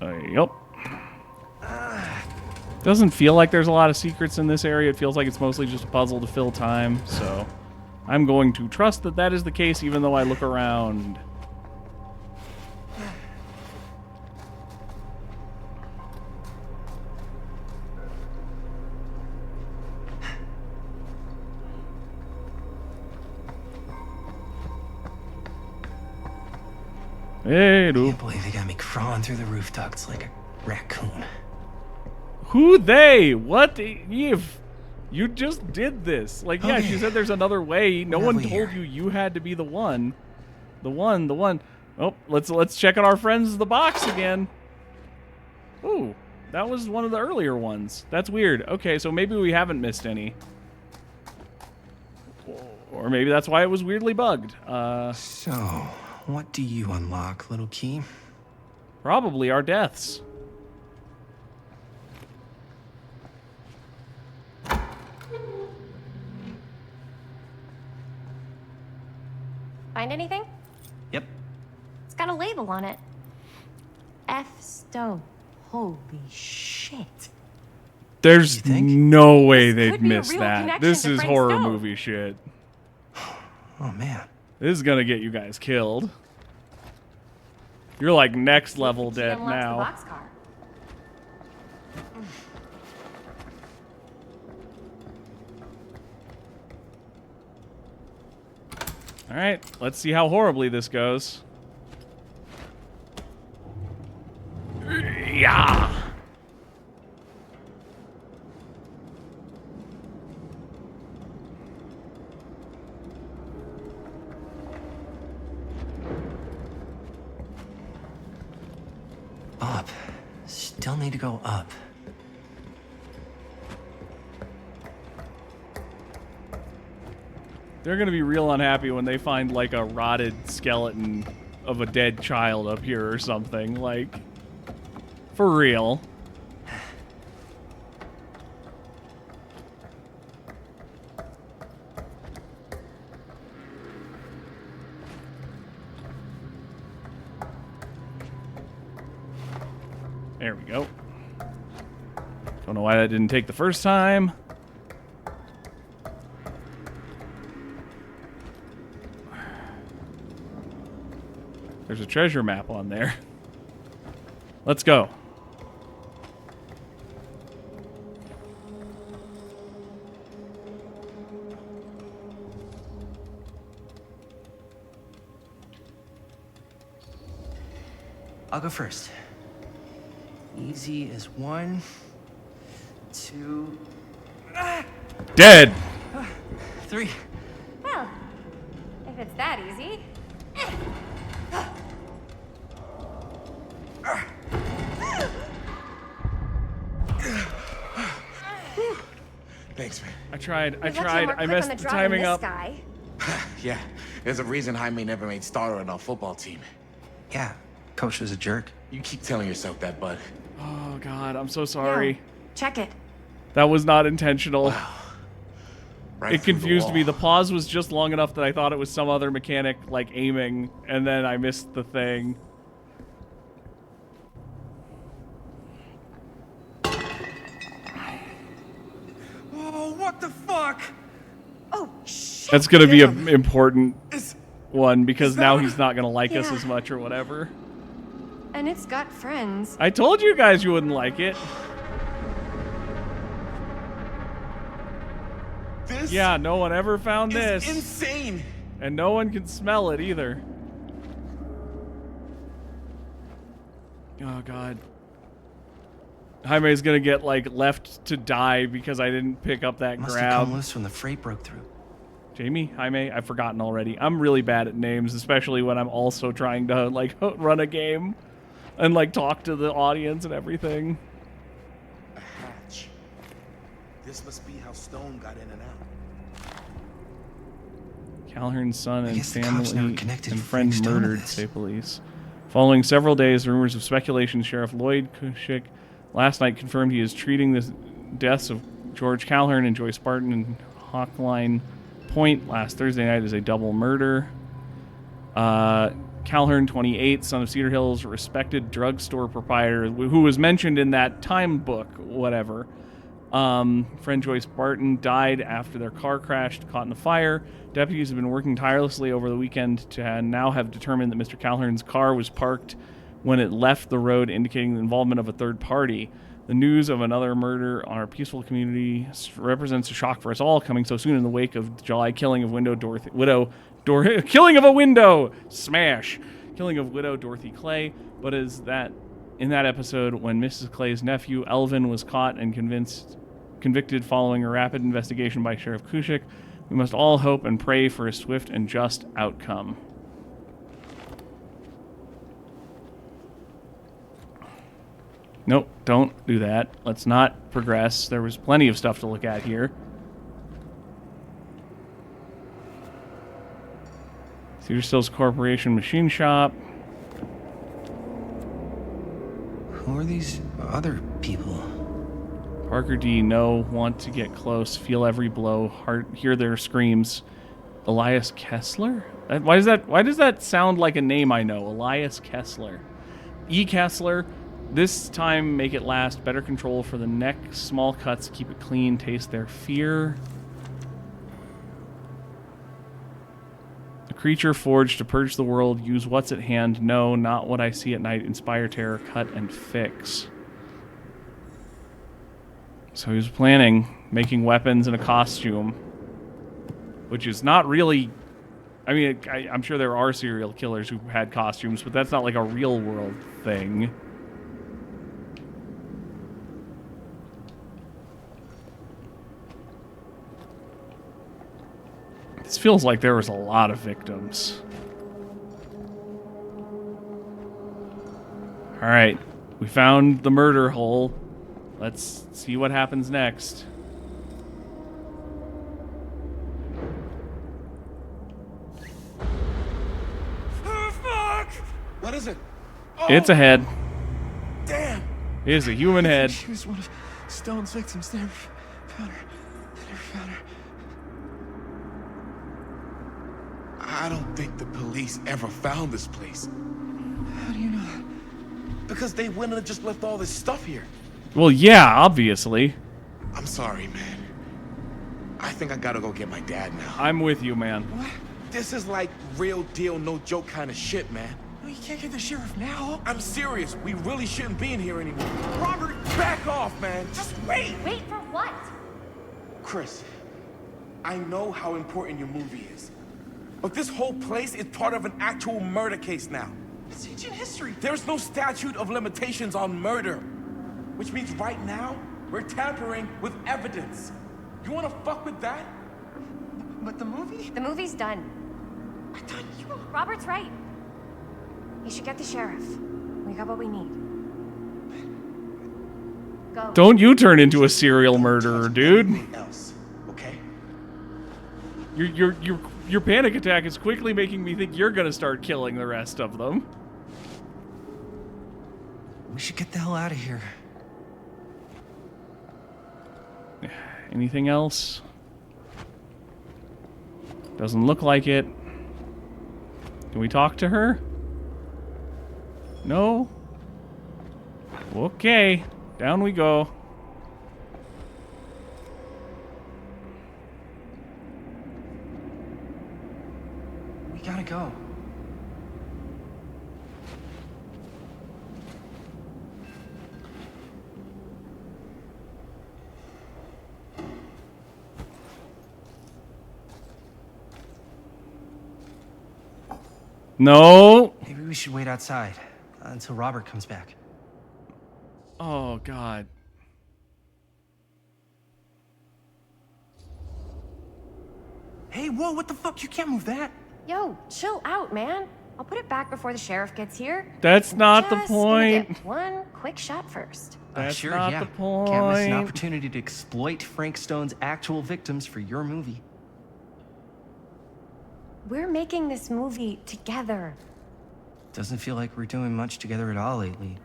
Yep. Doesn't feel like there's a lot of secrets in this area. It feels like it's mostly just a puzzle to fill time, so I'm going to trust that that is the case even though I look around. Hey, dude. Can't believe they got me crawling through the roof ducts like a raccoon. Who they? What? Eve? You just did this. Like, yeah, she said there's another way. No one told you had to be the one. The one. Oh, let's check on our friends the box again. Ooh, that was one of the earlier ones. That's weird. Okay, so maybe we haven't missed any. Or maybe that's why it was weirdly bugged. So, what do you unlock, little key? Probably our deaths. Find anything? Yep. It's got a label on it. F. Stone. Holy shit. There's no way they'd miss real that. connection This to is Frank horror Stone. movie shit. Oh, man. This is gonna get you guys killed. You're like next level She dead unlocks now. the boxcar. All right, let's see how horribly this goes. Yeah. Up. Still need to go up. They're gonna be real unhappy when they find like a rotted skeleton of a dead child up here or something. Like, For real. There we go. Don't know why that didn't take the first time. There's a treasure map on there. Let's go. I'll go first. Easy as 1, 2... Dead! 3. Well, if it's that easy. Thanks, man. I tried. We left you more I quick messed on the draw than timing this up. guy. Yeah, there's a reason Jaime never made starter on our football team. Yeah, coach was a jerk. You keep telling yourself that, bud. Oh, God, I'm so sorry. Check it. That was not intentional. Right It through the confused me. wall. The pause was just long enough that I thought it was some other mechanic, like, aiming, and then I missed the thing. Oh, what the fuck? Oh, shit. That's gonna be an important Is one, because now that- he's not gonna like us Yeah. as much or whatever. And it's got friends. I told you guys you wouldn't like it. this Yeah, no one ever found is this. insane. And no one can smell it either. Oh, God. Jaime's gonna get, like, left to die because I didn't pick up that Must have come grab. loose when the freight broke through. Jamie? Jaime? I've forgotten already. I'm really bad at names, especially when I'm also trying to, like, run a game and, like, talk to the audience and everything. A hatch. This must be how Stone got in and out. Calhoun's son and guess the cops never family connected and friend Frank Stone to murdered, this. say police. Following several days, rumors of speculation, Sheriff Lloyd Kushik last night confirmed he is treating the deaths of George Calhoun and Joyce Barton in Hawkline Point last Thursday night as a double murder. Calhoun, 28, son of Cedar Hills, respected drugstore proprietor who was mentioned in that time book, whatever. Friend Joyce Barton died after their car crashed, caught in the fire. Deputies have been working tirelessly over the weekend to now have determined that Mr. Calhoun's car was parked when it left the road, indicating the involvement of a third party. The news of another murder on our peaceful community represents a shock for us all, coming so soon in the wake of the July killing of killing of a window smash, killing of widow Dorothy Clay. But is that in that episode when Mrs. Clay's nephew Elvin was caught and convicted following a rapid investigation by Sheriff Kushik, we must all hope and pray for a swift and just outcome. Nope, don't do that. Let's not progress. There was plenty of stuff to look at here. Cedar Stills Corporation Machine Shop. Who are these other people? Parker D. No. Want to get close. Feel every blow. Hear their screams. Elias Kessler? Why does that sound like a name I know? Elias Kessler. E. Kessler. This time, make it last. Better control for the neck. Small cuts. Keep it clean. Taste their fear. A creature forged to purge the world. Use what's at hand. No, not what I see at night. Inspire terror. Cut and fix. So he was planning making weapons in a costume, which is not really... I mean, I'm sure there are serial killers who had costumes, but that's not like a real world thing. This feels like there was a lot of victims. All right, we found the murder hole. Let's see what happens next. What is it? It's ahead. Damn! Here's a human head. She was one of Stone's victims. They never found her. They never found her. I don't think the police ever found this place. How do you know that? Because they wouldn't have just left all this stuff here. Well, yeah, obviously. I'm sorry, man. I think I gotta go get my dad now. I'm with you, man. What? This is like real deal, no joke kind of shit, man. No, you can't get the sheriff now. I'm serious. We really shouldn't be in here anymore. Robert, back off, man. Just wait. Wait for what? Chris, I know how important your movie is. But this whole place is part of an actual murder case now. It's ancient history. There's no statute of limitations on murder. Which means right now, we're tampering with evidence. You wanna fuck with that? But the movie? The movie's done. I thought you... Robert's right. You should get the sheriff. We got what we need. Go. Don't you turn into a serial murderer, dude. Else, okay? Your panic attack is quickly making me think you're gonna start killing the rest of them. We should get the hell out of here. Anything else? Doesn't look like it. Can we talk to her? No? Okay. Down we go. We gotta go. No. Maybe we should wait outside until Robert comes back. Oh, God. Hey, whoa, what the fuck? You can't move that. Yo, chill out, man. I'll put it back before the sheriff gets here. That's not the Just gonna point. get one quick shot first. That's sure, not yeah. the point. Can't miss an opportunity to exploit Frank Stone's actual victims for your movie. We're making this movie together. Doesn't feel like we're doing much together at all lately.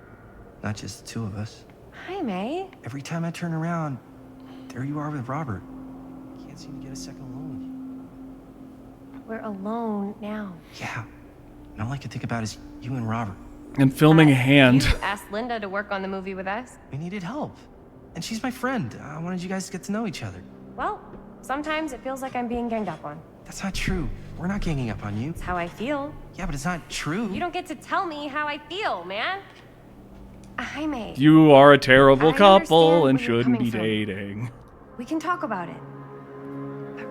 Not just the two of us. Hi, May. Every time I turn around, there you are with Robert. Can't seem to get a second alone with you. We're alone now. Yeah. And all I can think about is you and Robert. And filming a hand. You asked Linda to work on the movie with us. We needed help. And she's my friend. I wanted you guys to get to know each other. Well, sometimes it feels like I'm being ganged up on. That's not true. We're not ganging up on you. It's how I feel. Yeah, but it's not true. You don't get to tell me how I feel, man. Hi, May. You are a terrible I couple understand and where you're shouldn't coming be from. dating. We can talk about it. But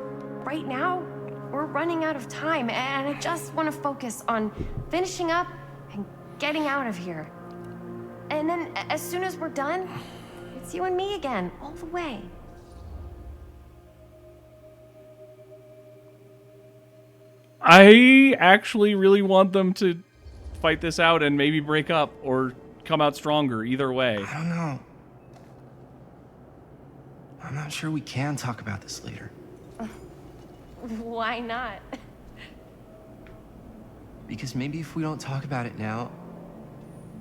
right now, we're running out of time, and I just want to focus on finishing up and getting out of here. And then, as soon as we're done, it's you and me again, all the way. I actually really want them to fight this out and maybe break up or come out stronger. Either way. I don't know. I'm not sure we can talk about this later. Why not? Because maybe if we don't talk about it now,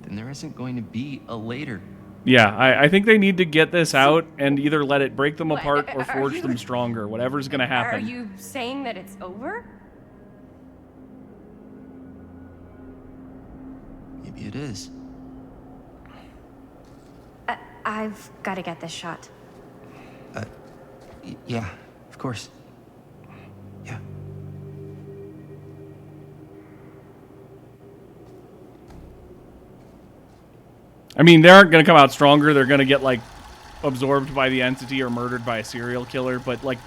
then there isn't going to be a later. Yeah, I think they need to get this out and either let it break them What, apart or are forge you- them stronger. Whatever's gonna Are happen. you saying that it's over? Maybe it is. I've got to get this shot. Yeah, of course. Yeah. I mean, they aren't gonna come out stronger. They're gonna get like absorbed by the entity or murdered by a serial killer. But like,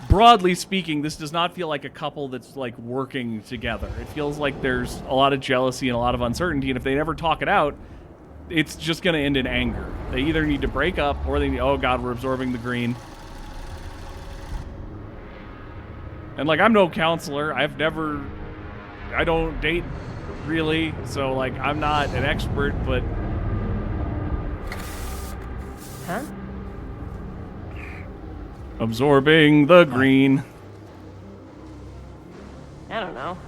broadly speaking, this does not feel like a couple that's like working together. It feels like there's a lot of jealousy and a lot of uncertainty. And if they never talk it out, it's just gonna end in anger. They either need to break up or they need, oh God, we're absorbing the green. And like, I'm no counselor. I don't date really. So like, I'm not an expert, but Huh? absorbing the green. I don't know.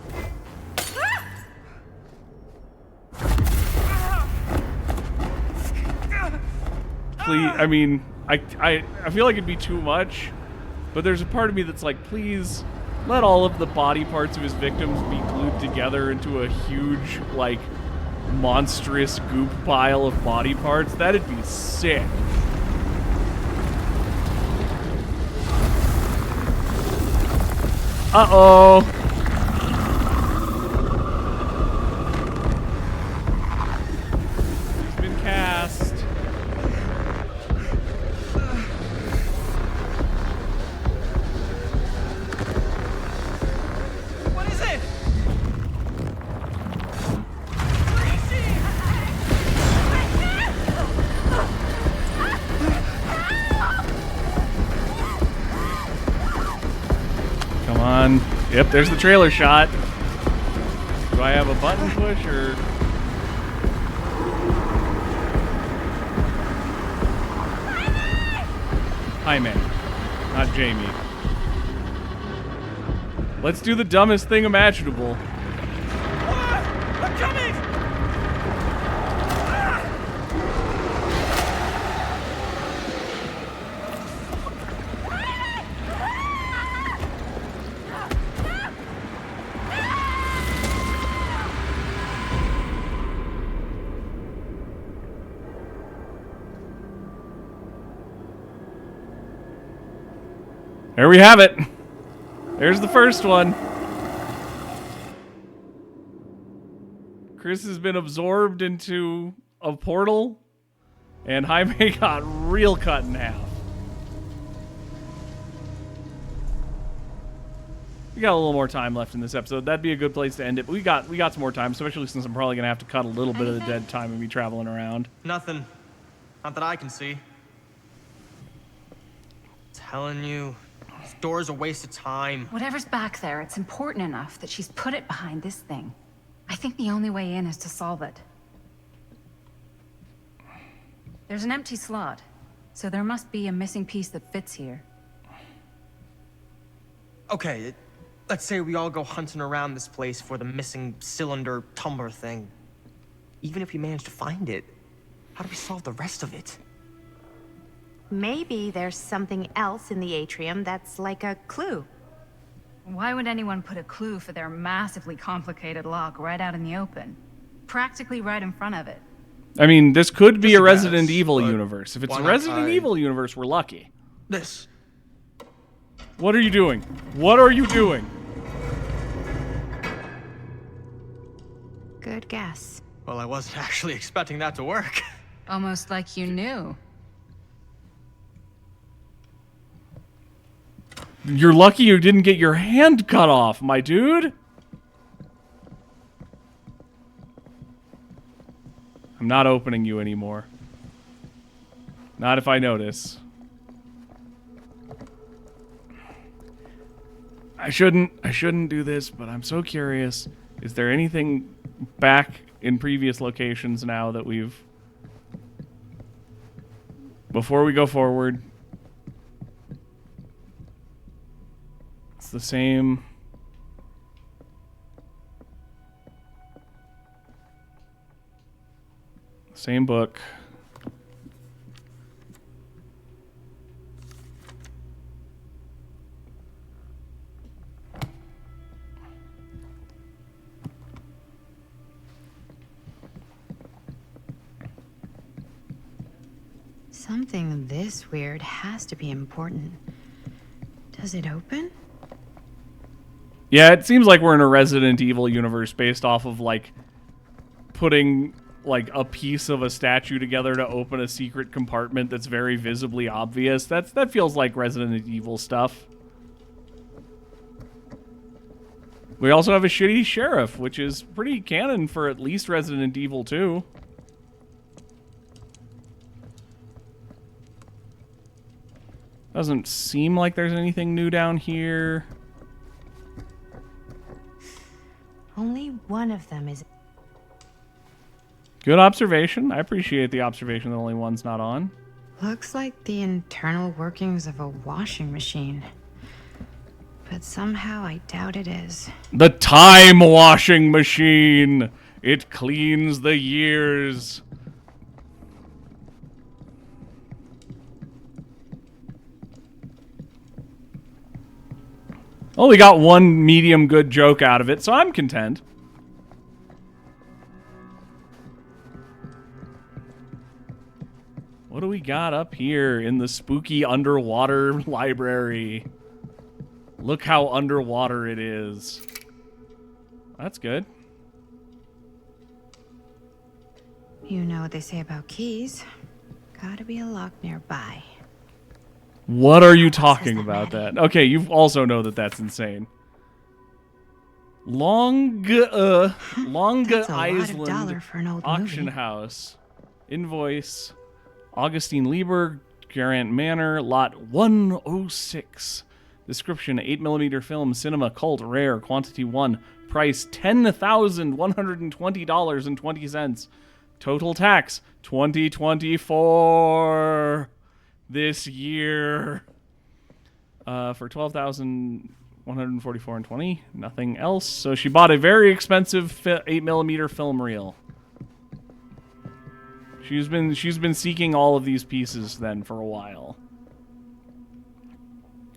please. I mean, I feel like it'd be too much, but there's a part of me that's like, please let all of the body parts of his victims be glued together into a huge, like, monstrous goop pile of body parts. That'd be sick. Uh-oh. He's been cast. What is it? Come on. Yep, there's the trailer shot. Do I have a button push or... Jaime, not Jamie. Let's do the dumbest thing imaginable. I'm coming! There we have it. There's the first one. Chris has been absorbed into a portal, and Jaime got real cut in half. We got a little more time left in this episode. That'd be a good place to end it. But we got some more time, especially since I'm probably gonna have to cut a little bit of the dead time and be traveling around. Nothing. Not that I can see. Telling you, this door's a waste of time. Whatever's back there, it's important enough that she's put it behind this thing. I think the only way in is to solve it. There's an empty slot, so there must be a missing piece that fits here. Okay, let's say we all go hunting around this place for the missing cylinder tumbler thing. Even if we manage to find it, how do we solve the rest of it? Maybe there's something else in the atrium that's like a clue. Why would anyone put a clue for their massively complicated lock right out in the open? Practically right in front of it. I mean, this could be Just a a Resident guess, Evil but universe. If it's why a not Resident try Evil universe, we're lucky. This. What are you doing? What are you doing? Good guess. Well, I wasn't actually expecting that to work. Almost like you knew. You're lucky you didn't get your hand cut off, my dude. I'm not opening you anymore. Not if I notice. I shouldn't do this, but I'm so curious. Is there anything back in previous locations now that we've... Before we go forward... It's the same. Same book. Something this weird has to be important. Does it open? Yeah, it seems like we're in a Resident Evil universe based off of, like, putting, like, a piece of a statue together to open a secret compartment that's very visibly obvious. That feels like Resident Evil stuff. We also have a shitty sheriff, which is pretty canon for at least Resident Evil 2. Doesn't seem like there's anything new down here. Only one of them is... Good observation. I appreciate the observation that only one's not on. Looks like the internal workings of a washing machine. But somehow I doubt it is. The time washing machine. It cleans the years. Only got one medium good joke out of it, so I'm content. What do we got up here in the spooky underwater library? Look how underwater it is. That's good. You know what they say about keys. Gotta be a lock nearby. What are you talking about that? Okay, you also know that that's insane. Longa That's a lot of Island dollar for an old Auction movie. House. Invoice. Augustine Lieber, Garant Manor, lot 106. Description, 8mm film, cinema, cult, rare, quantity 1. Price, $10,120.20. Total tax, 2024 this year. For $12,144.20. Nothing else. So she bought a very expensive 8mm film reel. She's been seeking all of these pieces then for a while.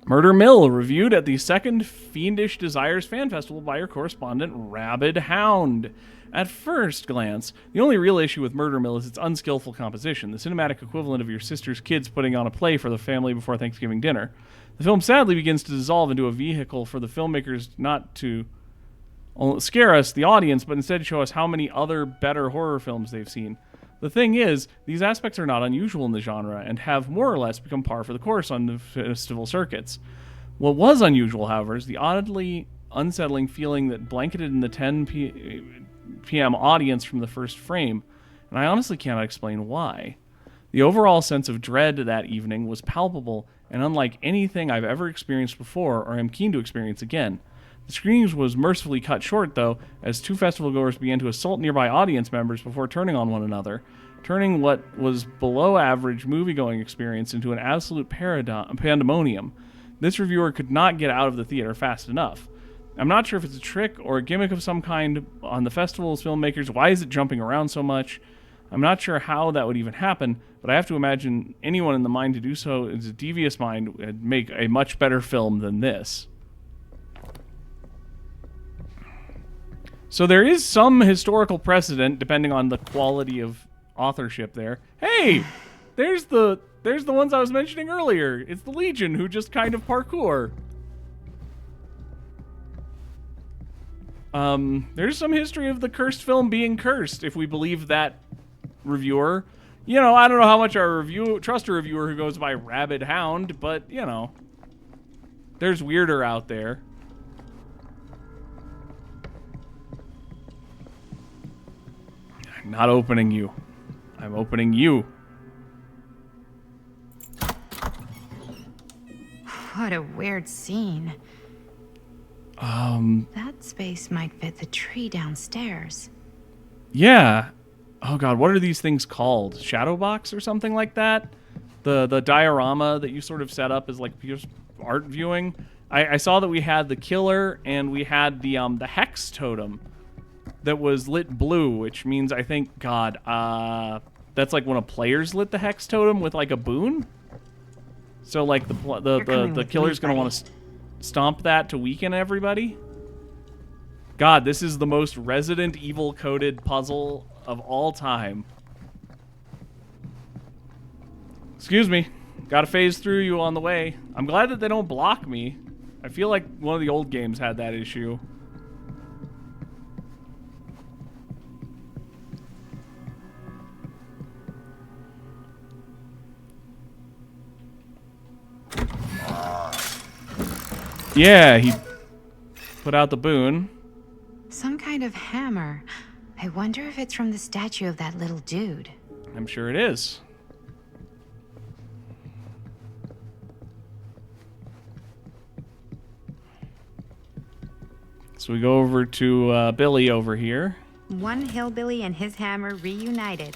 Murder Mill, reviewed at the second Fiendish Desires Fan Festival by your correspondent, Rabid Hound. At first glance, the only real issue with Murder Mill is its unskillful composition, the cinematic equivalent of your sister's kids putting on a play for the family before Thanksgiving dinner. The film sadly begins to dissolve into a vehicle for the filmmakers not to scare us, the audience, but instead show us how many other better horror films they've seen. The thing is, these aspects are not unusual in the genre and have more or less become par for the course on the festival circuits. What was unusual, however, is the oddly unsettling feeling that blanketed in the 10 p.m. audience from the first frame, and I honestly cannot explain why. The overall sense of dread that evening was palpable and unlike anything I've ever experienced before or am keen to experience again. The screenings was mercifully cut short, though, as two festival goers began to assault nearby audience members before turning on one another, turning what was below average movie-going experience into an absolute pandemonium. This reviewer could not get out of the theater fast enough. I'm not sure if it's a trick or a gimmick of some kind on the festival's filmmakers. Why is it jumping around so much? I'm not sure how that would even happen, but I have to imagine anyone in the mind to do so is a devious mind would make a much better film than this. So there is some historical precedent, depending on the quality of authorship there. Hey, there's the ones I was mentioning earlier. It's the Legion who just kind of parkour. There's some history of the cursed film being cursed, if we believe that reviewer. You know, I don't know how much our trust a reviewer who goes by Rabid Hound, but, you know, there's weirder out there. I'm not opening you. I'm opening you. What a weird scene. That space might fit the tree downstairs. Yeah. Oh god, what are these things called? Shadowbox or something like that? The diorama that you sort of set up as like just art viewing. I saw that we had the killer and we had the hex totem that was lit blue, which means I think that's like when a player's lit the hex totem with like a boon. So like the killer's gonna want to stomp that to weaken everybody. God, this is the most Resident Evil coded puzzle of all time. Excuse me. Gotta phase through you on the way. I'm glad that they don't block me. I feel like one of the old games had that issue. Yeah, he put out the boon. Some kind of hammer. I wonder if it's from the statue of that little dude. I'm sure it is. So we go over to Billy over here. One hillbilly and his hammer reunited.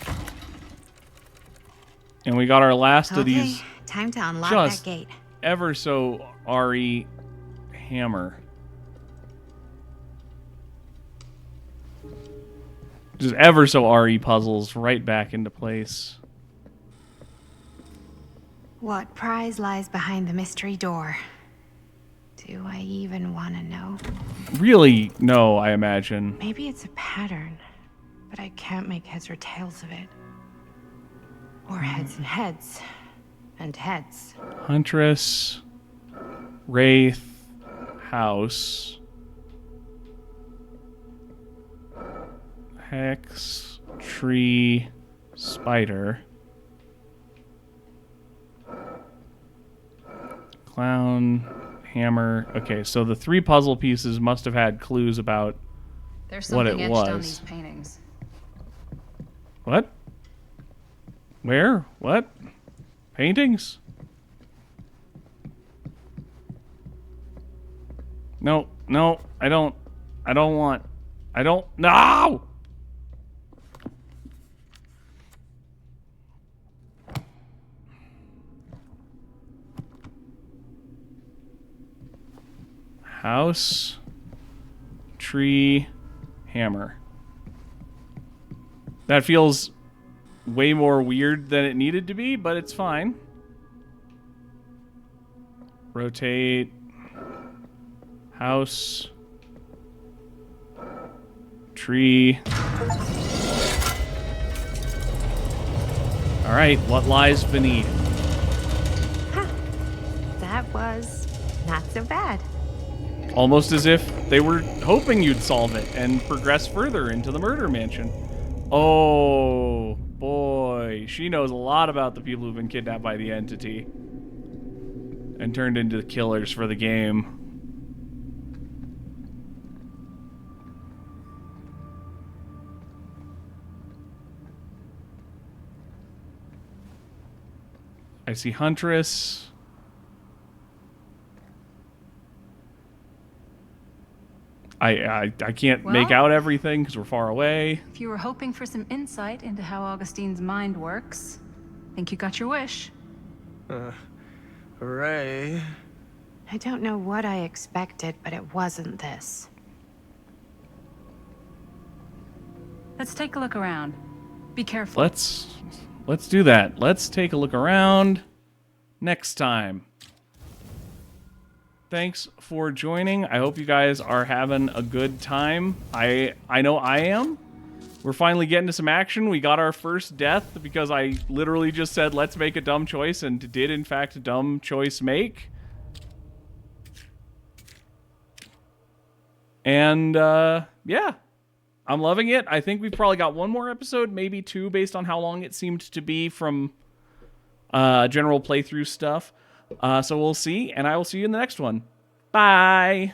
And we got our last of these Time to unlock just that gate. ever so RE hammer. Just ever so RE puzzles right back into place. What prize lies behind the mystery door? Do I even want to know? Really, no, I imagine. Maybe it's a pattern, but I can't make heads or tails of it. Or heads and heads. And heads. Huntress, Wraith, House, Hex, Tree, Spider, Clown, Hammer. Okay, so the 3 puzzle pieces must have had clues about There's what something it etched was. on these paintings. What? Where? What? Paintings? No, I don't want, no! House, tree, hammer. That feels way more weird than it needed to be, but it's fine. Rotate. House. Tree. All right, what lies beneath? That was not so bad. Almost as if they were hoping you'd solve it and progress further into the murder mansion. Oh, boy. She knows a lot about the people who've been kidnapped by the entity and turned into the killers for the game. I see Huntress. I can't make Well, out everything because we're far away. If you were hoping for some insight into how Augustine's mind works, I think you got your wish. Hooray. I don't know what I expected, but it wasn't this. Let's take a look around. Be careful. Let's do that. Let's take a look around next time. Thanks for joining. I hope you guys are having a good time. I know I am. We're finally getting to some action. We got our first death because I literally just said, let's make a dumb choice, and did, in fact, a dumb choice make. And, yeah. I'm loving it. I think we've probably got one more episode, maybe 2, based on how long it seemed to be from general playthrough stuff. So we'll see, and I will see you in the next one. Bye!